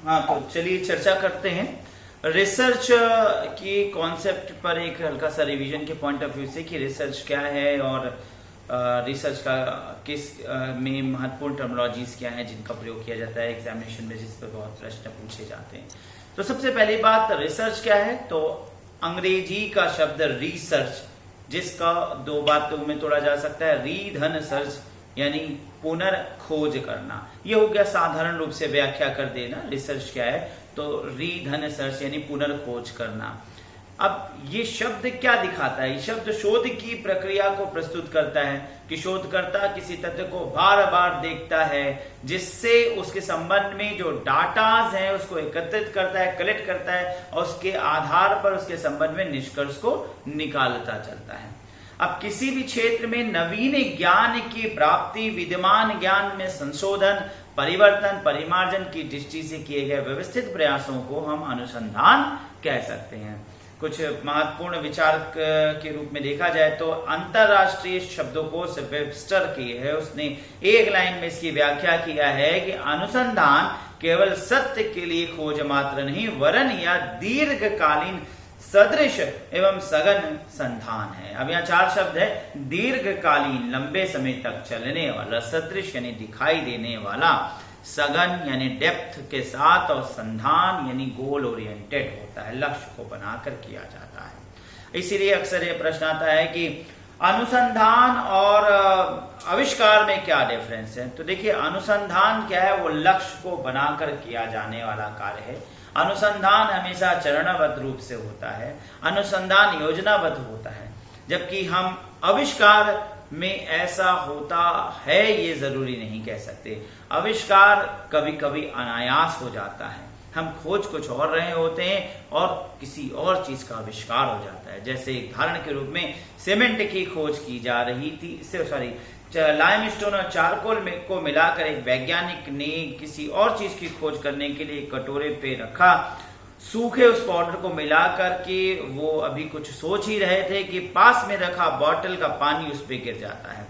हाँ, तो चलिए चर्चा करते हैं रिसर्च की कॉन्सेप्ट पर, एक हल्का सा रिवीजन के पॉइंट ऑफ व्यू से कि रिसर्च क्या है और रिसर्च का किस में महत्वपूर्ण टर्मिनोलॉजीज क्या हैं जिनका प्रयोग किया जाता है एग्जामिनेशन में, जिस पर बहुत प्रश्न पूछे जाते हैं। तो सबसे पहली बात, रिसर्च क्या है? तो अंग्रेजी का शब्द रिसर्च, जिसका दो बातों में तोड़ा जा सकता है, री धन सर्च यानी पुनर्खोज करना। ये हो गया साधारण रूप से व्याख्या कर देना रिसर्च क्या है, तो री धन सर्च यानी पुनर्खोज करना। अब ये शब्द क्या दिखाता है? ये शब्द शोध की प्रक्रिया को प्रस्तुत करता है कि शोधकर्ता किसी तथ्य को बार बार देखता है, जिससे उसके संबंध में जो डाटाज हैं उसको एकत्रित करता है, कलेक्ट करता है और उसके आधार पर उसके संबंध में निष्कर्ष को निकालता चलता है। अब किसी भी क्षेत्र में नवीन ज्ञान की प्राप्ति, विद्यमान ज्ञान में संशोधन, परिवर्तन, परिमार्जन की दृष्टि से किए गए व्यवस्थित प्रयासों को हम अनुसंधान कह सकते हैं। कुछ महत्वपूर्ण विचार के रूप में देखा जाए तो अंतरराष्ट्रीय शब्दकोश वेबस्टर की है, उसने एक लाइन में इसकी व्याख्या किया है कि अनुसंधान केवल सत्य के लिए खोज मात्र नहीं, वरन या दीर्घकालीन सदृश एवं सघन संधान है। अब यहाँ चार शब्द है, दीर्घकालीन लंबे समय तक चलने वाला, सदृश यानी दिखाई देने वाला, सघन यानी डेप्थ के साथ, और संधान यानी गोल ओरिएंटेड होता है, लक्ष्य को बनाकर किया जाता है। इसीलिए अक्सर ये प्रश्न आता है कि अनुसंधान और आविष्कार में क्या डिफरेंस है? तो देखिए, अनुसंधान क्या है? वो लक्ष्य को बनाकर किया जाने वाला कार्य है। अनुसंधान हमेशा चरणबद्ध रूप से होता है, अनुसंधान योजनाबद्ध होता है, जबकि हम आविष्कार में ऐसा होता है ये जरूरी नहीं कह सकते। आविष्कार कभी कभी अनायास हो जाता है, हम खोज कुछ और रहे होते हैं और किसी और चीज का आविष्कार हो जाता है। जैसे उदाहरण के रूप में सीमेंट की खोज की जा रही थी, लाइमस्टोन और चारकोल को मिलाकर एक वैज्ञानिक ने किसी और चीज की खोज करने के लिए कटोरे पे रखा, सूखे उस पाउडर को मिलाकर के वो अभी कुछ सोच ही रहे थे कि पास में रखा बॉटल का पानी उस पे गिर जाता है।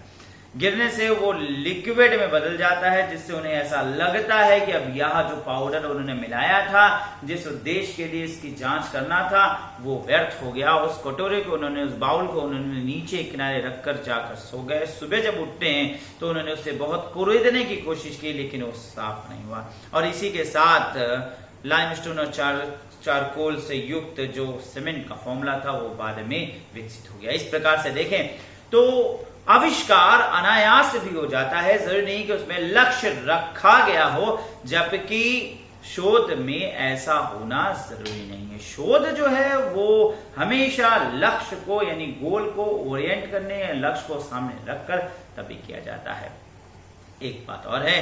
गिरने से वो लिक्विड में बदल जाता है, जिससे उन्हें ऐसा लगता है कि अब यह जो पाउडर उन्होंने मिलाया था, जिस उद्देश्य के लिए इसकी जांच करना था, वो व्यर्थ हो गया। उस कटोरे को उन्होंने, उस बाउल को उन्होंने नीचे किनारे रखकर जाकर सो गए। सुबह जब उठते हैं तो उन्होंने उसे बहुत कुरेदने की कोशिश की, लेकिन वो साफ नहीं हुआ। और इसी के साथ लाइमस्टोन और चारकोल से युक्त जो सीमेंट का फॉर्मूला था वो बाद में विकसित हो गया। इस प्रकार से देखें तो आविष्कार अनायास भी हो जाता है, जरूरी नहीं कि उसमें लक्ष्य रखा गया हो, जबकि शोध में ऐसा होना जरूरी नहीं है। शोध जो है वो हमेशा लक्ष्य को यानी गोल को ओरिएंट करने या लक्ष्य को सामने रखकर तभी किया जाता है। एक बात और है,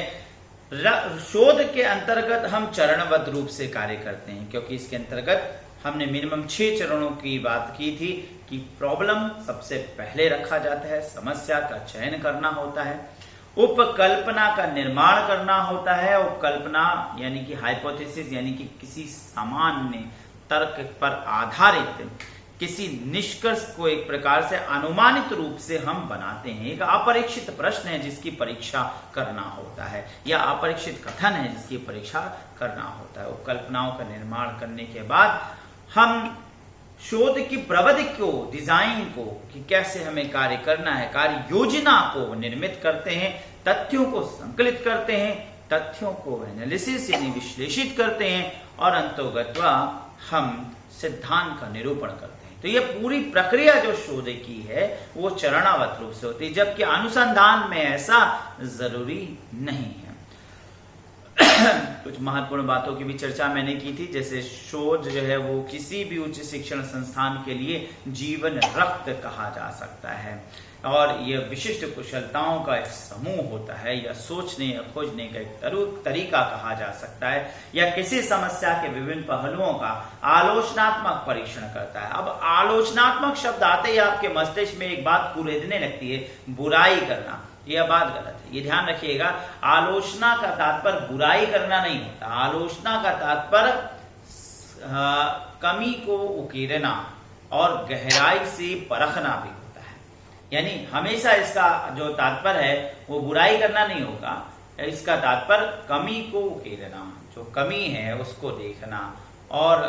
शोध के अंतर्गत हम चरणबद्ध रूप से कार्य करते हैं, क्योंकि इसके अंतर्गत हमने मिनिमम 6 चरणों की बात की थी कि प्रॉब्लम सबसे पहले रखा जाता है, समस्या का चयन करना होता है, उपकल्पना का निर्माण करना होता है। उपकल्पना यानी कि हाइपोथेसिस यानी कि किसी सामान्य तर्क पर आधारित किसी निष्कर्ष को एक प्रकार से अनुमानित रूप से हम बनाते हैं। एक अपरीक्षित प्रश्न है जिसकी परीक्षा करना होता है, या अपरीक्षित कथन है जिसकी परीक्षा करना होता है। उपकल्पनाओं का निर्माण करने के बाद हम शोध की प्रविधि को, डिजाइन को, कि कैसे हमें कार्य करना है, कार्य योजना को निर्मित करते हैं, तथ्यों को संकलित करते हैं, तथ्यों को एनालिसिस यानी विश्लेषित करते हैं, और अंतोगत्वा हम सिद्धांत का निरूपण करते हैं। तो ये पूरी प्रक्रिया जो शोध की है वो चरणावत रूप से होती है, जबकि अनुसंधान में ऐसा जरूरी नहीं है। कुछ महत्वपूर्ण बातों की भी चर्चा मैंने की थी, जैसे शोध जो है वो किसी भी उच्च शिक्षण संस्थान के लिए जीवन रक्त कहा जा सकता है, और यह विशिष्ट कुशलताओं का एक समूह होता है, या सोचने या खोजने का एक तरीका कहा जा सकता है, या किसी समस्या के विभिन्न पहलुओं का आलोचनात्मक परीक्षण करता है। अब आलोचनात्मक शब्द आते ही आपके मस्तिष्क में एक बात कुरेदने लगती है, बुराई करना। यह बात गलत है, ये ध्यान रखिएगा। आलोचना का तात्पर्य बुराई करना नहीं होता, आलोचना का तात्पर्य कमी को उकेरना और गहराई से परखना भी होता है। यानी हमेशा इसका जो तात्पर्य है वो बुराई करना नहीं होगा, इसका तात्पर्य कमी को उकेरना, जो कमी है उसको देखना और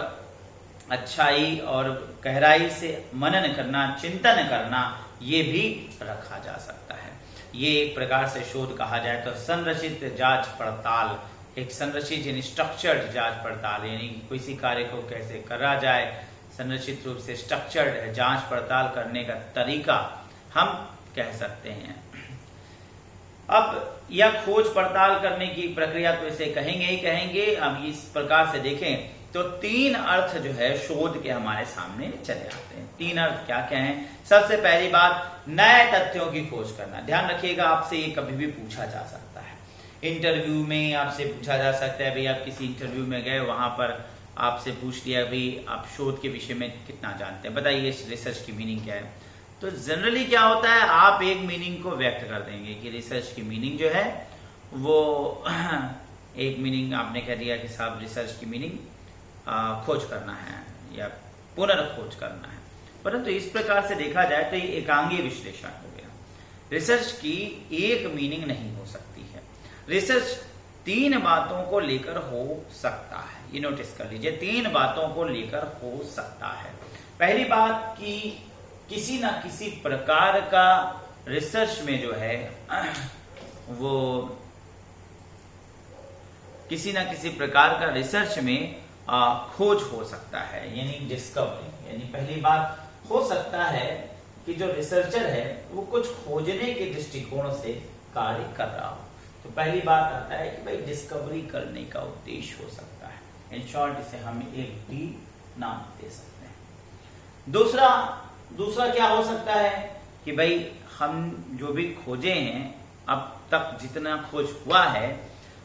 अच्छाई और गहराई से मनन करना, चिंतन करना, ये भी रखा जा सकता है। ये एक प्रकार से शोध कहा जाए तो संरचित जांच पड़ताल, एक संरचित यानी स्ट्रक्चर्ड जांच पड़ताल, यानी किसी कार्य को कैसे करा जाए, संरचित रूप से स्ट्रक्चर्ड जांच पड़ताल करने का तरीका हम कह सकते हैं। अब यह खोज पड़ताल करने की प्रक्रिया तो इसे कहेंगे ही कहेंगे। अब इस प्रकार से देखें तो 3 अर्थ जो है शोध के हमारे सामने चले आते हैं। 3 अर्थ क्या क्या हैं? सबसे पहली बात, नए तथ्यों की खोज करना। ध्यान रखिएगा, आपसे ये कभी भी पूछा जा सकता है। इंटरव्यू में आपसे पूछा जा सकता है, भाई आप किसी इंटरव्यू में गए, वहां पर आपसे पूछ लिया भाई आप शोध के विषय में कितना जानते हैं, बताइए रिसर्च की मीनिंग क्या है। तो जनरली क्या होता है, आप एक मीनिंग को व्यक्त कर देंगे कि रिसर्च की मीनिंग जो है वो एक मीनिंग आपने कह दिया कि साहब रिसर्च की मीनिंग खोज करना है या पुनर्खोज करना है। परंतु इस प्रकार से देखा जाए तो ये एकांगी विश्लेषण हो गया। रिसर्च की एक मीनिंग नहीं हो सकती है। रिसर्च 3 बातों को लेकर हो सकता है, ये नोटिस कर लीजिए, 3 बातों को लेकर हो सकता है। पहली बात कि किसी ना किसी प्रकार का रिसर्च में जो है वो किसी ना किसी प्रकार का रिसर्च में खोज हो सकता है, यानी डिस्कवरी। यानी पहली बात हो सकता है कि जो रिसर्चर है वो कुछ खोजने के दृष्टिकोण से कार्य कर रहा हो। तो पहली बात आता है कि भाई डिस्कवरी करने का उद्देश्य हो सकता है। इन शॉर्ट इसे हम एक डी नाम दे सकते हैं। दूसरा क्या हो सकता है कि भाई हम जो भी खोजे हैं, अब तक जितना खोज हुआ है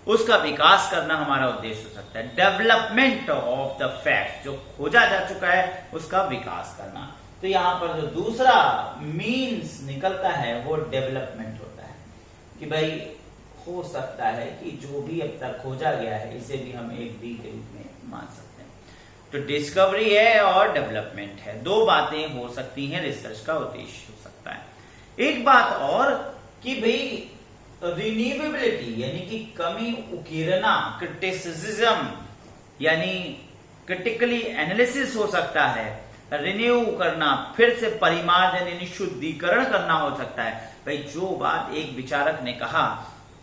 उसका विकास करना हमारा उद्देश्य हो सकता है। डेवलपमेंट ऑफ द फैक्ट, जो खोजा जा चुका है उसका विकास करना। तो यहां पर जो दूसरा मीन्स निकलता है वो डेवलपमेंट होता है कि भाई हो सकता है कि जो भी अब तक खोजा गया है इसे भी हम एक बी के रूप में मान सकते हैं। तो डिस्कवरी है और डेवलपमेंट है, 2 बातें हो सकती हैं, रिसर्च का उद्देश्य हो सकता है। एक बात और कि भाई रिन्यूएबिलिटी यानी कि कमी उकेरना, क्रिटिसिज्म यानी क्रिटिकली एनालिसिस हो सकता है, रिन्यू करना, फिर से परिमार्जन यानी शुद्धिकरण करना हो सकता है। भाई जो बात एक विचारक ने कहा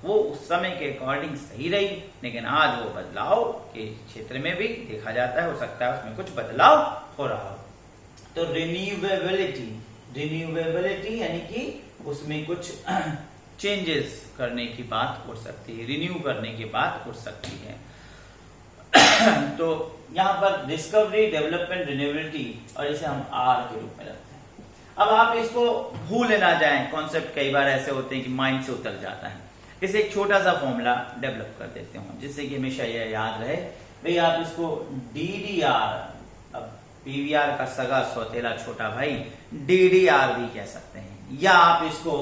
वो उस समय के अकॉर्डिंग सही रही, लेकिन आज वो बदलाव के क्षेत्र में भी देखा जाता है, हो सकता है उसमें कुछ बदलाव हो रहा हो। तो रिन्यूएबिलिटी यानी कि उसमें कुछ चेंजेस करने की बात उठ सकती है, रिन्यू करने की बात उठ सकती है। तो यहां पर डिस्कवरी, डेवलपमेंट, रिन्यूएबिलिटी, और इसे हम आर के रूप में रखते हैं। अब आप इसको भूल ना जाएं, कॉन्सेप्ट कई बार ऐसे होते हैं कि माइंड से उतर जाता है। इसे एक छोटा सा फॉर्मूला डेवलप कर देते हूं जिससे कि हमेशा यह याद रहे। भाई आप इसको DDR, अब PVR का सगा सौतेला छोटा भाई DDR भी कह सकते हैं, या आप इसको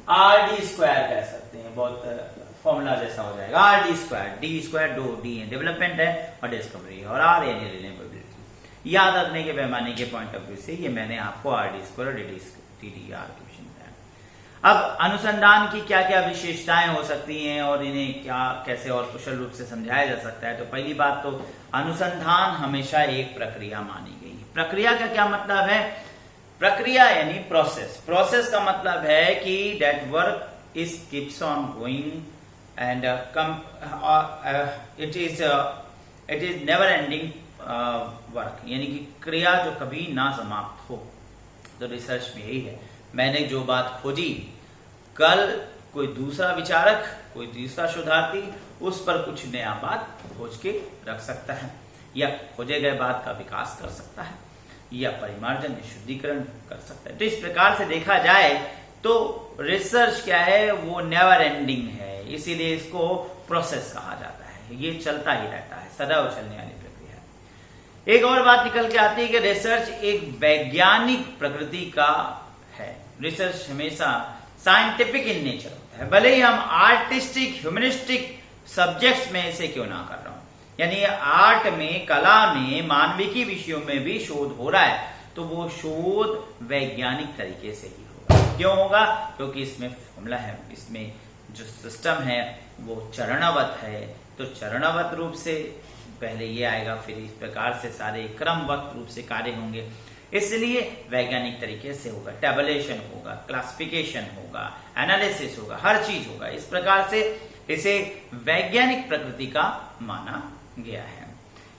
RD² कह सकते हैं, बहुत फॉर्मूला जैसा हो जाएगा। RD², D² 2 D है, डेवलपमेंट है और डिस्कवरी, और R यानी रिन्यूएबिलिटी। याद रखने के पैमाने के पॉइंट ऑफ व्यू से ये मैंने आपको RD² और DDR के विषय में बताया। अब अनुसंधान की क्या क्या विशेषताएं हो सकती हैं और इन्हें क्या कैसे और कुशल रूप से समझाया जा सकता है। तो पहली बात तो अनुसंधान हमेशा एक प्रक्रिया मानी गई। प्रक्रिया का क्या मतलब है? प्रक्रिया यानी प्रोसेस का मतलब है कि that work is keeps on going and it is never ending work, यानी कि क्रिया जो कभी ना समाप्त हो। तो रिसर्च में यही है, मैंने जो बात खोजी, कल कोई दूसरा विचारक, कोई दूसरा शोधार्थी उस पर कुछ नया बात खोज के रख सकता है, या खोजे गए बात का विकास कर सकता है, या परिमार्जन शुद्धिकरण कर सकता है। तो इस प्रकार से देखा जाए तो रिसर्च क्या है, वो नेवर एंडिंग है, इसीलिए इसको प्रोसेस कहा जाता है। ये चलता ही रहता है, सदैव चलने वाली प्रक्रिया है। एक और बात निकल के आती है कि रिसर्च एक वैज्ञानिक प्रकृति का है। रिसर्च हमेशा साइंटिफिक इन नेचर होता है, भले ही हम आर्टिस्टिक, ह्यूमनिस्टिक सब्जेक्ट्स में इसे क्यों ना कर रहा हूं। यानी आर्ट में, कला में, मानविकी विषयों में भी शोध हो रहा है, तो वो शोध वैज्ञानिक तरीके से ही होगा। क्यों होगा? क्योंकि इसमें फॉर्मूला है, इसमें जो सिस्टम है वो चरणवत है, तो चरणवत रूप से पहले ये आएगा, फिर इस प्रकार से सारे क्रमवत रूप से कार्य होंगे। इसलिए वैज्ञानिक तरीके से होगा, टेबलेशन होगा, क्लासिफिकेशन होगा, एनालिसिस होगा, हर चीज होगा। इस प्रकार से इसे वैज्ञानिक प्रकृति का माना गया है।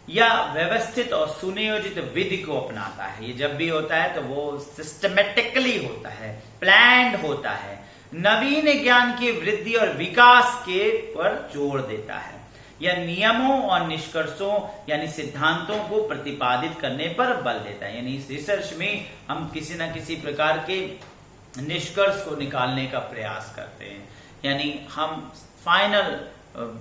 या व्यवस्थित और सुनियोजित विधि को अपनाता है। ये जब भी होता है तो वो सिस्टमेटिकली होता है, प्लान्ड होता है, नवीन ज्ञान की वृद्धि और विकास के पर जोर देता है, या नियमों और निष्कर्षों यानी सिद्धांतों को प्रतिपादित करने पर बल देता है। यानी इस रिसर्च में हम किसी न किसी प्रकार के निष्कर्ष को निकालने का प्रयास करते हैं, यानी हम फाइनल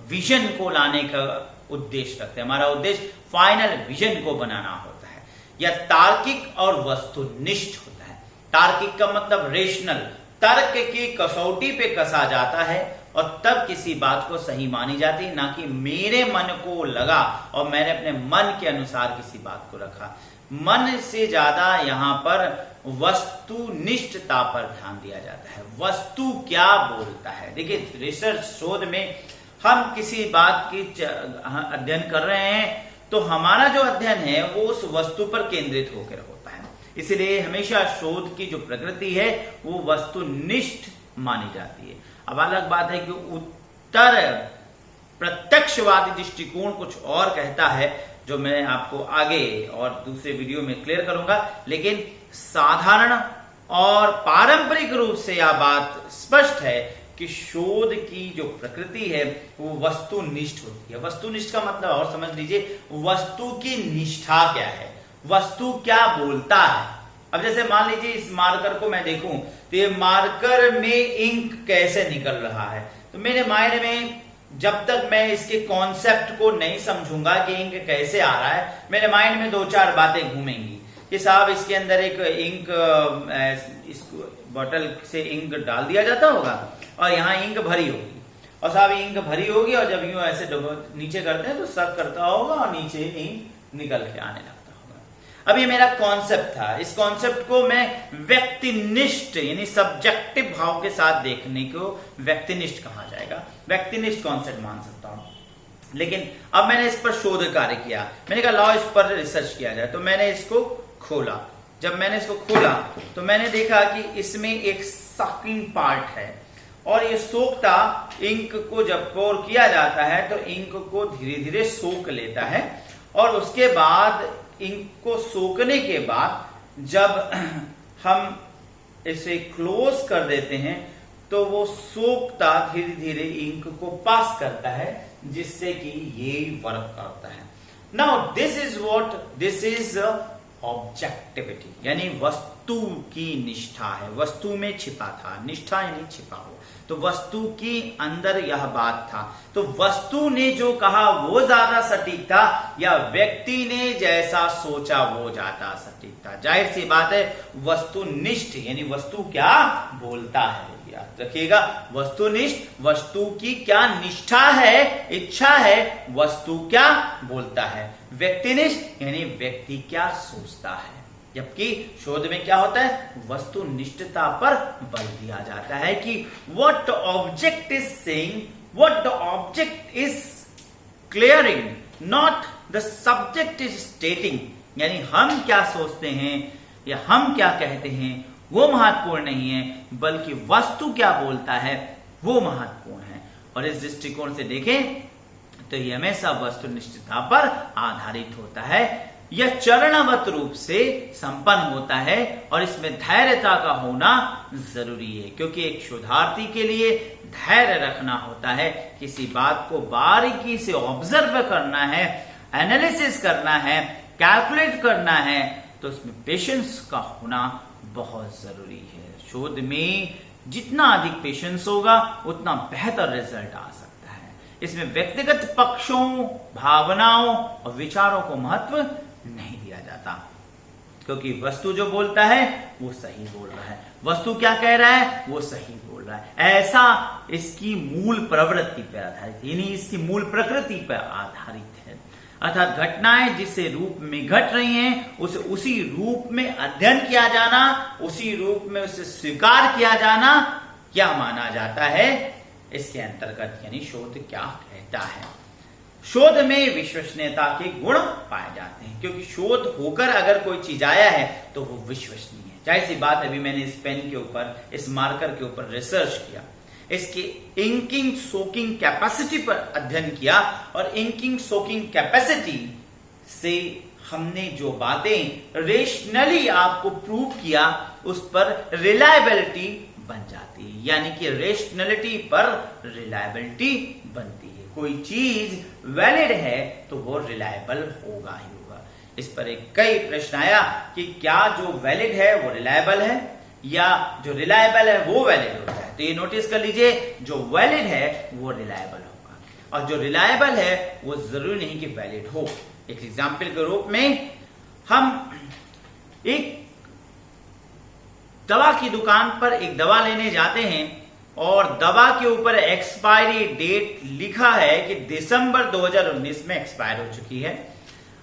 विजन को लाने का उद्देश्य रखते हैं। हमारा उद्देश्य फाइनल विजन को बनाना होता है। या तार्किक और वस्तुनिष्ठ होता है। तार्किक का मतलब रेशनल, तर्क की कसौटी पे कसा जाता है और तब किसी बात को सही मानी जाती है, ना कि मेरे मन को लगा और मैंने अपने मन के अनुसार किसी बात को रखा। मन से ज्यादा यहाँ पर वस्तुनिष्ठता पर ध्यान दिया जाता है। वस्तु क्या बोलता है। देखिए, रिसर्च शोध में हम किसी बात की अध्ययन कर रहे हैं तो हमारा जो अध्ययन है वो उस वस्तु पर केंद्रित होकर होता है। इसलिए हमेशा शोध की जो प्रकृति है वो वस्तुनिष्ठ मानी जाती है। अब अलग बात है कि उत्तर प्रत्यक्षवादी दृष्टिकोण कुछ और कहता है, जो मैं आपको आगे और दूसरे वीडियो में क्लियर करूंगा। लेकिन साधारण और पारंपरिक रूप से यह बात स्पष्ट है कि शोध की जो प्रकृति है वो वस्तुनिष्ठ होती है। वस्तुनिष्ठ का मतलब और समझ लीजिए, वस्तु की निष्ठा क्या है, वस्तु क्या बोलता है। अब जैसे मान लीजिए इस मार्कर को मैं देखूं तो ये मार्कर में इंक कैसे निकल रहा है, तो मेरे माइंड में जब तक मैं इसके कॉन्सेप्ट को नहीं समझूंगा कि इंक कैसे आ रहा है, मेरे माइंड में दो चार बातें घूमेंगी कि साहब इसके अंदर एक इंक, इस बोतल से इंक डाल दिया जाता होगा और यहाँ इंक भरी होगी, और साहब इंक भरी होगी और जब यूं ऐसे नीचे करते हैं तो सक करता होगा और नीचे इंक निकल के आने लगता होगा। अब ये मेरा कॉन्सेप्ट था। इस कॉन्सेप्ट को मैं व्यक्तिनिष्ठ यानी सब्जेक्टिव भाव के साथ देखने को व्यक्तिनिष्ठ कहा जाएगा, व्यक्तिनिष्ठ कॉन्सेप्ट मान सकता हूं। लेकिन अब मैंने इस पर शोध कार्य किया, मैंने कहा लाओ इस पर रिसर्च किया जाए, तो मैंने इसको खोला। जब मैंने इसको खोला तो मैंने देखा कि इसमें एक सकिंग पार्ट है और ये सोखता इंक को जब पोर किया जाता है तो इंक को धीरे धीरे सोख लेता है, और उसके बाद इंक को सोखने के बाद जब हम इसे क्लोज कर देते हैं तो वो सोखता धीरे धीरे इंक को पास करता है, जिससे कि ये वर्क करता है। नाउ दिस इज ऑब्जेक्टिविटी, यानी वस्तु की निष्ठा है। वस्तु में छिपा था, निष्ठा यानी छिपा हो, तो वस्तु के अंदर यह बात था। तो वस्तु ने जो कहा वो ज्यादा सटीक था या व्यक्ति ने जैसा सोचा वो ज्यादा सटीक था। जाहिर सी बात है, वस्तुनिष्ठ यानी वस्तु क्या बोलता है, याद रखिएगा। वस्तुनिष्ठ, वस्तु की क्या निष्ठा है, इच्छा है, वस्तु क्या बोलता है। व्यक्तिनिष्ठ यानी व्यक्ति क्या सोचता है। जबकि शोध में क्या होता है, वस्तुनिष्ठता पर बल दिया जाता है कि what the object is saying, what the object is clearing, not the subject is stating। यानी हम क्या सोचते हैं या हम क्या कहते हैं वो महत्वपूर्ण नहीं है, बल्कि वस्तु क्या बोलता है वो महत्वपूर्ण है। और इस दृष्टिकोण से देखें तो यह हमेशा वस्तुनिष्ठता पर आधारित होता है। यह चरणवत रूप से संपन्न होता है और इसमें धैर्यता का होना जरूरी है, क्योंकि एक शोधार्थी के लिए धैर्य रखना होता है। किसी बात को बारीकी से ऑब्जर्व करना है, एनालिसिस करना है, कैलकुलेट करना है, तो उसमें पेशेंस का होना बहुत जरूरी है। शोध में जितना अधिक पेशेंस होगा उतना बेहतर रिजल्ट आ सकता है। इसमें व्यक्तिगत पक्षों, भावनाओं और विचारों को महत्व नहीं दिया जाता, क्योंकि वस्तु जो बोलता है वो सही बोल रहा है, वस्तु क्या कह रहा है वो सही बोल रहा है। ऐसा इसकी मूल प्रवृत्ति पर आधारित, यानी इसकी मूल प्रकृति पर आधारित है। अर्थात घटनाएं जिस रूप में घट रही हैं उसे उसी रूप में अध्ययन किया जाना, उसी रूप में उसे स्वीकार किया जाना क्या माना जाता है, इसके अंतर्गत यानी शोध क्या कहता है। शोध में विश्वसनीयता के गुण पाए जाते हैं, क्योंकि शोध होकर अगर कोई चीज आया है तो वो विश्वसनीय है। जाहिर सी बात, अभी मैंने इस पेन के ऊपर, इस मार्कर के ऊपर रिसर्च किया, इसकी इंकिंग सोकिंग कैपेसिटी पर अध्ययन किया, और इंकिंग सोकिंग कैपेसिटी से हमने जो बातें रेशनली आपको प्रूव किया उस पर रिलायबिलिटी बन जाती है, यानी कि रेशनलिटी पर रिलायबिलिटी बनती है। कोई चीज वैलिड है तो वो रिलायबल होगा ही होगा। इस पर एक कई प्रश्न आया कि क्या जो वैलिड है वो रिलायबल है या जो रिलायबल है वो वैलिड होता है। तो ये नोटिस कर लीजिए, जो वैलिड है वो रिलायबल होगा, और जो रिलायबल है वो जरूरी नहीं कि वैलिड हो। एक एग्जाम्पल के रूप में हम एक दवा की दुकान पर एक दवा लेने जाते हैं और दवा के ऊपर एक्सपायरी डेट लिखा है कि दिसंबर 2019 में एक्सपायर हो चुकी है।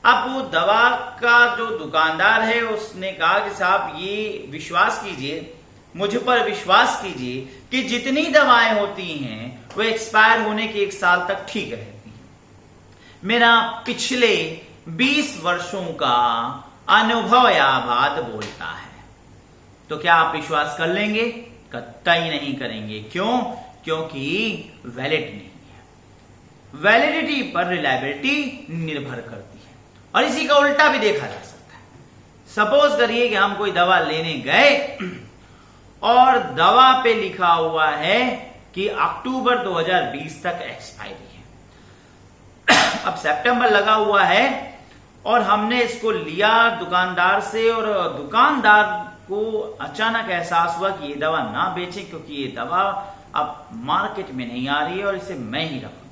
अब वो दवा का जो दुकानदार है उसने कहा कि साहब ये विश्वास कीजिए, मुझ पर विश्वास कीजिए कि जितनी दवाएं होती हैं वो एक्सपायर होने के 1 साल तक ठीक रहती हैं। मेरा पिछले 20 वर्षों का अनुभव या बात बोलता है। तो क्या आप विश्वास कर लेंगे? कतई नहीं करेंगे। क्यों? क्योंकि वैलिड नहीं है। वैलिडिटी पर रिलायबिलिटी निर्भर करती है। और इसी का उल्टा भी देखा जा सकता है। सपोज करिए कि हम कोई दवा लेने गए और दवा पे लिखा हुआ है कि अक्टूबर 2020 तक एक्सपायरी है। अब सितंबर लगा हुआ है और हमने इसको लिया दुकानदार से, और दुकानदार को अचानक एहसास हुआ कि ये दवा ना बेचे क्योंकि ये दवा अब मार्केट में नहीं आ रही है और इसे मैं ही रखूं।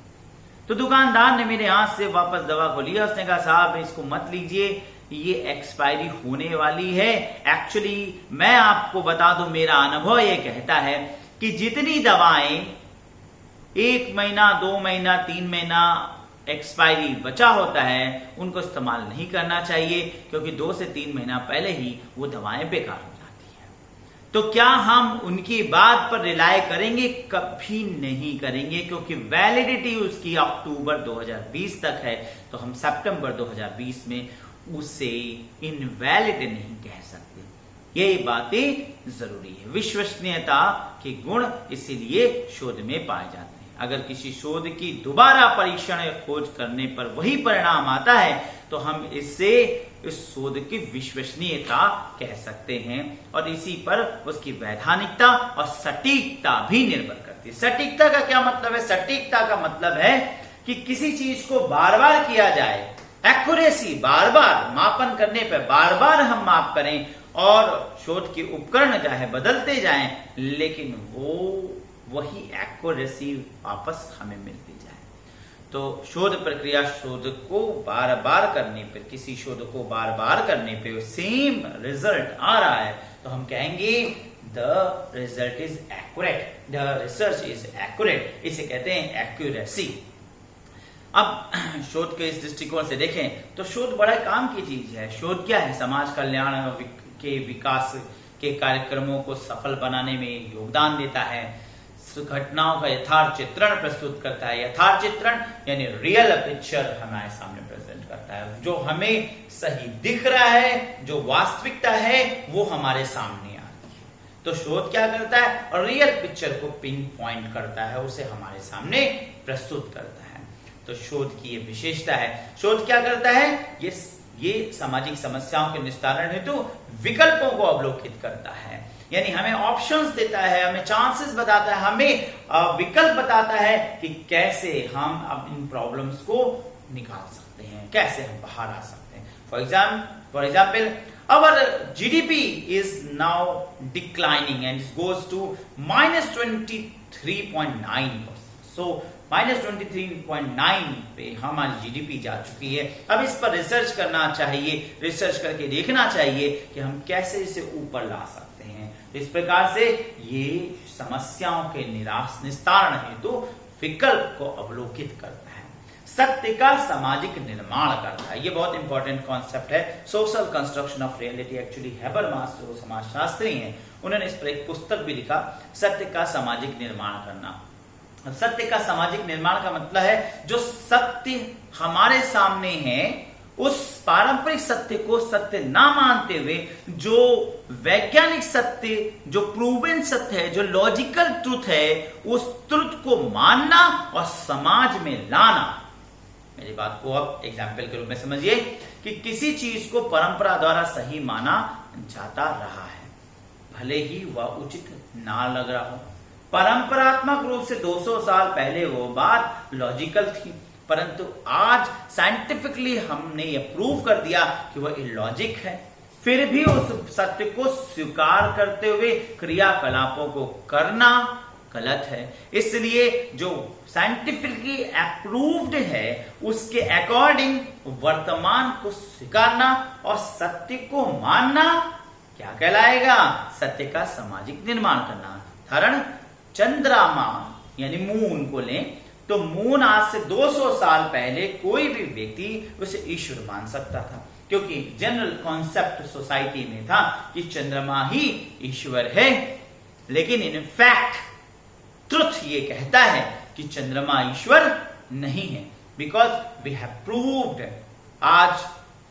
तो दुकानदार ने मेरे हाथ से वापस दवा को लिया। उसने कहा साहब इसको मत लीजिए, ये एक्सपायरी होने वाली है। एक्चुअली मैं आपको बता दूं, मेरा अनुभव ये कहता है कि जितनी दवाएं 1 महीना 2 महीना 3 महीना एक्सपायरी बचा होता है उनको इस्तेमाल नहीं करना चाहिए, क्योंकि 2 से 3 महीना पहले ही वो दवाएं बेकार हो जाती हैं। तो क्या हम उनकी बात पर रिलाय करेंगे? कभी नहीं करेंगे, क्योंकि वैलिडिटी उसकी अक्टूबर 2020 तक है। तो हम सितंबर 2020 में उसे इनवैलिड नहीं कह सकते। ये बातें जरूरी है। विश्वसनीयता के गुण इसीलिए शोध में पाए जाते हैं। अगर किसी शोध की दोबारा परीक्षण या खोज करने पर वही परिणाम आता है तो हम इससे इस शोध की विश्वसनीयता कह सकते हैं, और इसी पर उसकी वैधानिकता और सटीकता भी निर्भर करती है। सटीकता का क्या मतलब है? सटीकता का मतलब है कि किसी चीज को बार बार किया जाए, एक्यूरेसी बार बार मापन करने पर बार बार हम माप करें, और शोध के उपकरण चाहे बदलते जाएं लेकिन वो वही एक्यूरेसी वापस हमें मिलती जाए। तो शोध प्रक्रिया, शोध को बार बार करने पर, किसी शोध को बार बार करने पे सेम रिजल्ट आ रहा है तो हम कहेंगे the result is accurate, the research is accurate. इसे कहते हैं एक्यूरेसी। अब शोध के इस दृष्टिकोण से देखें तो शोध बड़ा काम की चीज है। शोध क्या है? समाज कल्याण के विकास के कार्यक्रमों को सफल बनाने में योगदान देता है, घटनाओं का यथार्थ चित्रण प्रस्तुत करता है। यथार्थ चित्रण यानी रियल पिक्चर हमारे सामने प्रेजेंट करता है। जो हमें सही दिख रहा है, जो वास्तविकता है वो हमारे सामने आती है। तो शोध क्या करता है? और रियल पिक्चर को पिन पॉइंट करता है, उसे हमारे सामने प्रस्तुत करता है। तो शोध की ये विशेषता है। शोध क्या करता है? ये सामाजिक समस्याओं के निस्तारण हेतु विकल्पों को अवलोकित करता है, यानी हमें ऑप्शंस देता है, हमें चांसेस बताता है, हमें विकल्प बताता है कि कैसे हम अब इन प्रॉब्लम्स को निकाल सकते हैं, कैसे हम बाहर आ सकते हैं। For example our GDP is now declining and it goes to -23.9%. So -23.9 पे हमारी जीडीपी जा चुकी है। अब इस पर रिसर्च करना चाहिए, रिसर्च करके देखना चाहिए कि हम कैसे इसे ऊपर ला सकते हैं। इस प्रकार से ये समस्याओं के निस्तारण हेतु विकल्प को अवलोकित करता है, सत्य का सामाजिक निर्माण करता है। ये बहुत इंपॉर्टेंट कॉन्सेप्ट है, social construction of reality. Actually Habermas जो समाजशास्त्री हैं उन्होंने इस पर एक पुस्तक भी लिखा, सत्य का सामाजिक निर्माण करना। सत्य का सामाजिक निर्माण का मतलब है जो सत्य हमारे सामने है उस पारंपरिक सत्य को सत्य ना मानते हुए जो वैज्ञानिक सत्य, जो प्रूवन सत्य है, जो लॉजिकल ट्रुथ है, उस ट्रुथ को मानना और समाज में लाना। मेरी बात को अब एग्जाम्पल के रूप में समझिए कि किसी चीज को परंपरा द्वारा सही माना जाता रहा है, भले ही वह उचित ना लग रहा हो। परंपरात्मक रूप से 200 साल पहले वो बात लॉजिकल थी, परंतु आज साइंटिफिकली हमने ये प्रूव कर दिया कि वह इलॉजिक है। फिर भी उस सत्य को स्वीकार करते हुए क्रियाकलापों को करना गलत है। इसलिए जो साइंटिफिकली अप्रूव्ड है उसके अकॉर्डिंग वर्तमान को स्वीकारना और सत्य को मानना क्या कहलाएगा? सत्य का सामाजिक निर्माण करना। उदाहरण, चंद्रमा यानी मून को लें तो मून आज से 200 साल पहले कोई भी व्यक्ति उसे ईश्वर मान सकता था, क्योंकि जनरल कॉन्सेप्ट सोसाइटी में था कि चंद्रमा ही ईश्वर है। लेकिन इन फैक्ट ट्रुथ ये कहता है कि चंद्रमा ईश्वर नहीं है, बिकॉज वी हैव प्रूव्ड। आज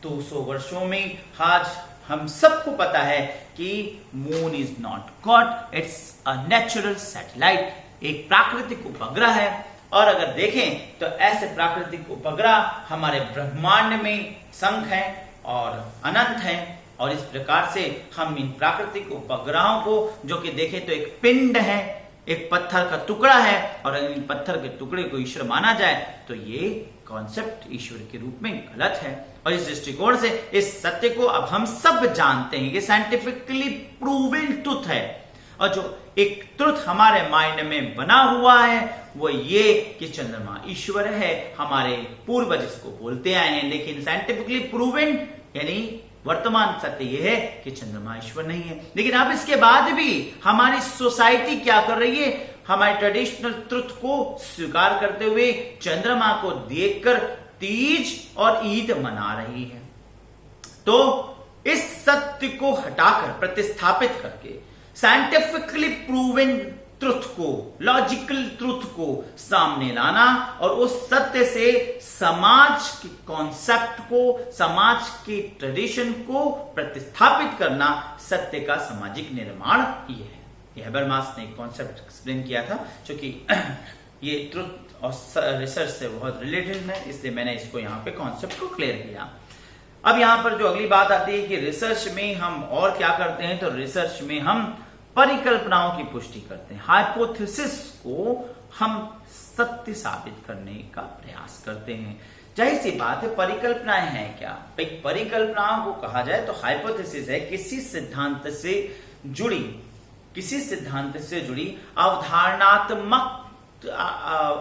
200 वर्षों में आज हम सबको पता है कि moon is not God, it's a natural satellite, एक प्राकृतिक उपग्रह है। और अगर देखें तो ऐसे प्राकृतिक उपग्रह हमारे ब्रह्मांड में संख्य हैं और अनंत हैं, और इस प्रकार से हम इन प्राकृतिक उपग्रहों को, जो कि देखें तो एक पिंड है, एक पत्थर का टुकड़ा है, और अगर इन पत्थर के टुकड़े को ईश्वर माना जाए तो ये कॉन्सेप्ट ईश्वर के रूप में गलत है। और इस दृष्टिकोण से इस सत्य को अब हम सब जानते हैं कि साइंटिफिकली प्रूवन ट्रुथ है, और जो एक ट्रुथ हमारे माइंड में बना हुआ है वो ये कि चंद्रमा ईश्वर है। हमारे पूर्वज इसको बोलते आए हैं, लेकिन साइंटिफिकली प्रूवन यानी वर्तमान सत्य यह है कि चंद्रमा ईश्वर नहीं है। लेकिन अब इसके बाद भी हमारी सोसाइटी क्या कर रही है? हमारे ट्रेडिशनल ट्रुथ को स्वीकार करते हुए चंद्रमा को देखकर तीज और ईद मना रही है। तो इस सत्य को हटाकर प्रतिस्थापित करके साइंटिफिकली प्रूवन ट्रुथ को, लॉजिकल ट्रुथ को सामने लाना और उस सत्य से समाज के कॉन्सेप्ट को, समाज की ट्रेडिशन को प्रतिस्थापित करना सत्य का सामाजिक निर्माण ये है। ये हेबरमास ने एक कॉन्सेप्ट एक्सप्लेन किया था जो कि ये ट्रुथ और रिसर्च से बहुत रिलेटेड है, इसलिए मैंने इसको यहाँ पे कॉन्सेप्ट को क्लियर किया। अब यहाँ पर जो अगली बात आती है कि रिसर्च में हम और क्या करते हैं, तो रिसर्च में हम परिकल्पनाओं की पुष्टि करते हैं। हाइपोथेसिस को हम सत्य साबित करने का प्रयास करते हैं। जाहिर सी बात है, परिकल्पनाएं हैं क्या? परिकल्पनाओं को कहा जाए तो हाइपोथेसिस है किसी सिद्धांत से जुड़ी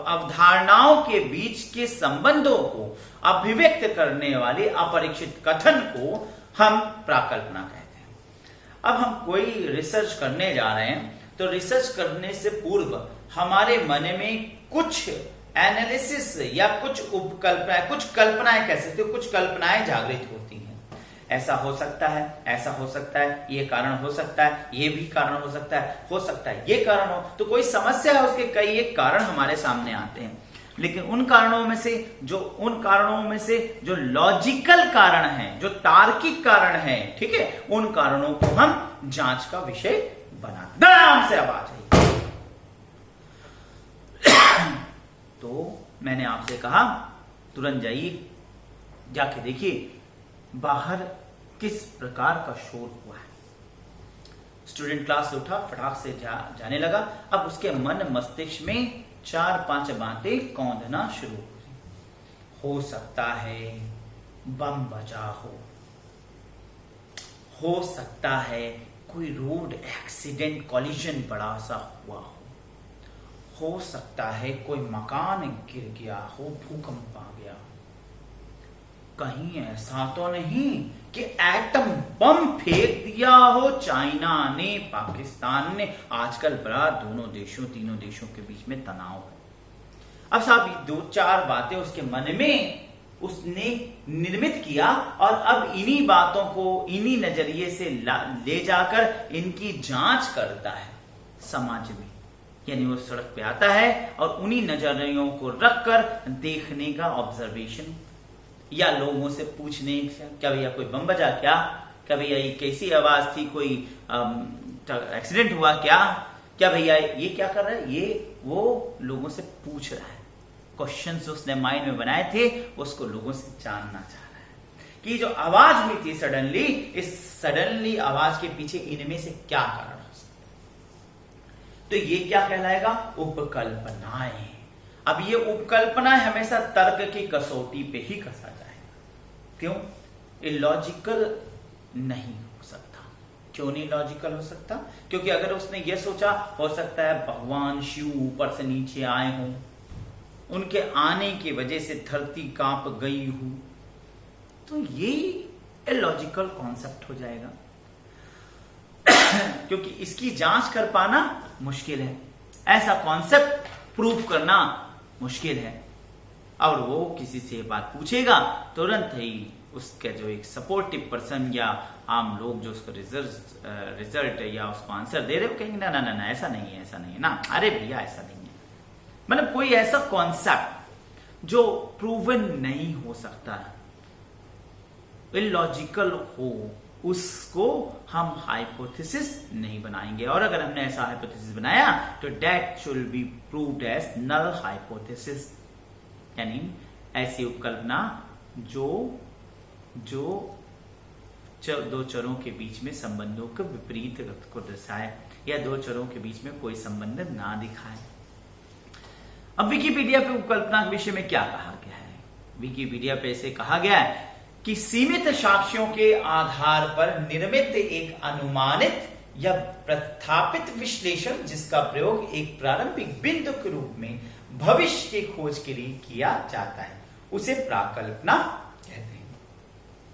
अवधारणाओं के बीच के संबंधों को अभिव्यक्त करने वाले अपरीक्षित कथन को हम प्राकल्पना कहते हैं। अब हम कोई रिसर्च करने जा रहे हैं तो रिसर्च करने से पूर्व हमारे मन में कुछ एनालिसिस या कुछ उपकल्पनाएं, कुछ कल्पनाएं कह सकते हो, कुछ कल्पनाएं जागृत होती हैं। ऐसा हो सकता है, ऐसा हो सकता है, ये कारण हो सकता है, ये भी कारण हो सकता है ये कारण हो। तो कोई समस्या है उसके कई एक कारण हमारे सामने आते हैं, लेकिन उन कारणों में से जो लॉजिकल कारण हैं, जो तार्किक कारण हैं, ठीक है, उन कारणों को हम जांच का विषय बनाते हैं। आराम से आवाज आई। तो मैंने आपसे कहा तुरंत जाइए, जाके देखिए बाहर किस प्रकार का शोर हुआ है। स्टूडेंट क्लास से उठा, फटाक से जाने लगा। अब उसके मन मस्तिष्क में 4-5 बातें कौंधना शुरू हो सकता है बम बजा हो सकता है कोई रोड एक्सीडेंट, कॉलिजन बड़ा सा हुआ हो सकता है कोई मकान गिर गया हो, भूकंप आ गया। कहीं ऐसा तो नहीं कि एटम बम फेंक दिया हो चाइना ने, पाकिस्तान ने। आजकल बड़ा तीनों देशों के बीच में तनाव है। अब साहब 2-4 बातें उसके मन में उसने निर्मित किया और अब इन्हीं बातों को इन्हीं नजरिए से ले जाकर इनकी जांच करता है समाज में। यानी वो सड़क पे आता है और उन्हीं नजरियों को रखकर देखने का ऑब्जर्वेशन, या लोगों से पूछने क्या भैया कोई बम बजा क्या भैया ये कैसी आवाज थी, कोई एक्सीडेंट हुआ क्या भैया ये क्या कर रहा है, ये वो लोगों से पूछ रहा है। क्वेश्चन जो उसने माइंड में बनाए थे उसको लोगों से जानना चाह रहा है कि जो आवाज हुई थी सडनली, इस सडनली आवाज के पीछे इनमें से क्या कारण हो सकता है। तो ये क्या कहलाएगा, उपकल्पनाएं। अब ये उपकल्पना हमेशा तर्क की कसौटी पे ही कसा जाएगा। क्यों? इलॉजिकल नहीं हो सकता। क्यों नहीं लॉजिकल हो सकता? क्योंकि अगर उसने ये सोचा हो सकता है भगवान शिव ऊपर से नीचे आए हों, उनके आने की वजह से धरती कांप गई हो, तो ये इलॉजिकल कॉन्सेप्ट हो जाएगा। क्योंकि इसकी जांच कर पाना मुश्किल है, ऐसा कॉन्सेप्ट प्रूव करना मुश्किल है। और वो किसी से बात पूछेगा तुरंत ही उसका जो एक सपोर्टिव पर्सन या आम लोग जो उसको रिजल्ट या उसको आंसर दे रहे हो कहेंगे ना ना ना ना ऐसा नहीं है ना, अरे भैया ऐसा नहीं है। मतलब कोई ऐसा कॉन्सेप्ट जो प्रूवन नहीं हो सकता, इलॉजिकल हो, उसको हम हाइपोथेसिस नहीं बनाएंगे। और अगर हमने ऐसा हाइपोथेसिस बनाया तो that should be proved as null hypothesis, यानी ऐसी उपकल्पना जो दो चरों के बीच में संबंधों के विपरीत को दर्शाए या दो चरों के बीच में कोई संबंध ना दिखाए। अब विकिपीडिया पे उपकल्पना के विषय में क्या कहा गया है? विकिपीडिया पे ऐसे कहा गया है कि सीमित साक्ष्यों के आधार पर निर्मित एक अनुमानित या प्रस्थापित विश्लेषण जिसका प्रयोग एक प्रारंभिक बिंदु के रूप में भविष्य की खोज के लिए किया जाता है, उसे प्राकल्पना कहते हैं।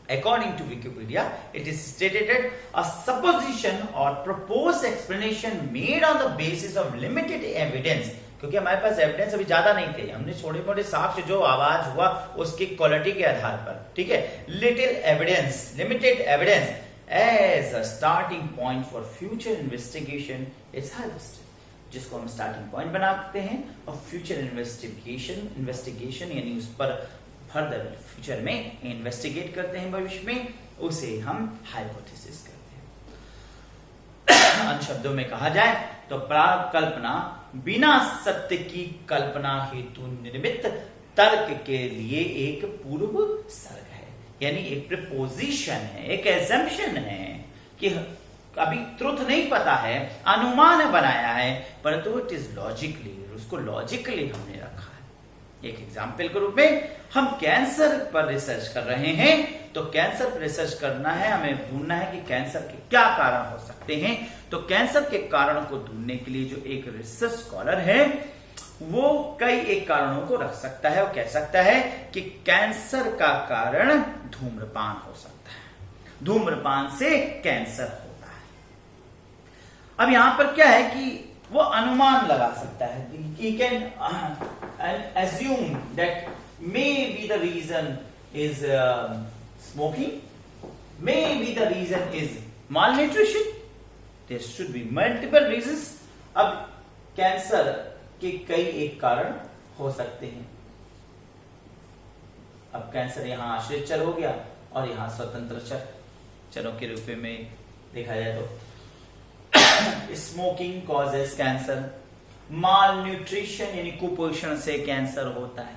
According to Wikipedia, it is stated that a supposition or proposed explanation made on the basis of limited evidence, क्योंकि हमारे पास एविडेंस अभी ज्यादा नहीं थे, हमने छोटे मोटे साक्ष्य जो आवाज हुआ उसकी क्वालिटी के आधार पर, ठीक है, limited evidence as a starting point for future investigation is harvested, जिसको हम स्टार्टिंग पॉइंट बनाते हैं और फ्यूचर इन्वेस्टिगेशन यानी उस पर फर्दर फ्यूचर में इन्वेस्टिगेट करते हैं, भविष्य में, उसे हम हाइपोथेसिस करते हैं। अन्य शब्दों में कहा जाए तो प्राकल्पना बिना सत्य की कल्पना हेतु निर्मित तर्क के लिए एक पूर्व सर्ग है, यानी एक प्रीपोजिशन है, एक एजम्पशन है कि अभी ट्रुथ नहीं पता है, अनुमान बनाया है, परंतु इट इज लॉजिकली, उसको लॉजिकली हमने रखा है। एक एग्जाम्पल के रूप में हम कैंसर पर रिसर्च कर रहे हैं, तो कैंसर पर रिसर्च करना है, हमें ढूंढना है कि कैंसर के क्या कारण हो सकते हैं। तो कैंसर के कारणों को ढूंढने के लिए जो एक रिसर्च स्कॉलर है वो कई एक कारणों को रख सकता है और कह सकता है कि कैंसर का कारण धूम्रपान हो सकता है, धूम्रपान से कैंसर होता है। अब यहां पर क्या है कि वो अनुमान लगा सकता है, he can assume that maybe the reason is smoking, maybe the reason is malnutrition, there should be multiple reasons। अब कैंसर के कई एक कारण हो सकते हैं। अब कैंसर यहां आश्रित चर हो गया और यहां स्वतंत्र चरों के रूप में देखा जाए तो स्मोकिंग कॉजेस कैंसर, माल न्यूट्रिशन यानी कुपोषण से कैंसर होता है,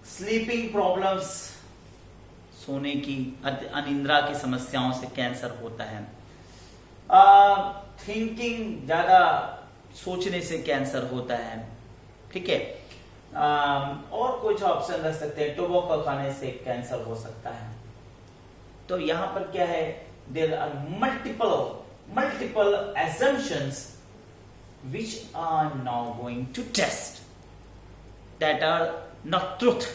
स्लीपिंग प्रॉब्लम्स सोने की अनिद्रा की समस्याओं से कैंसर होता है, थिंकिंग ज्यादा सोचने से कैंसर होता है, ठीक है, और कुछ ऑप्शन रख सकते हैं, टोबैको खाने से कैंसर हो सकता है। तो यहां पर क्या है, there are multiple assumptions which are now going to test, that are not truth,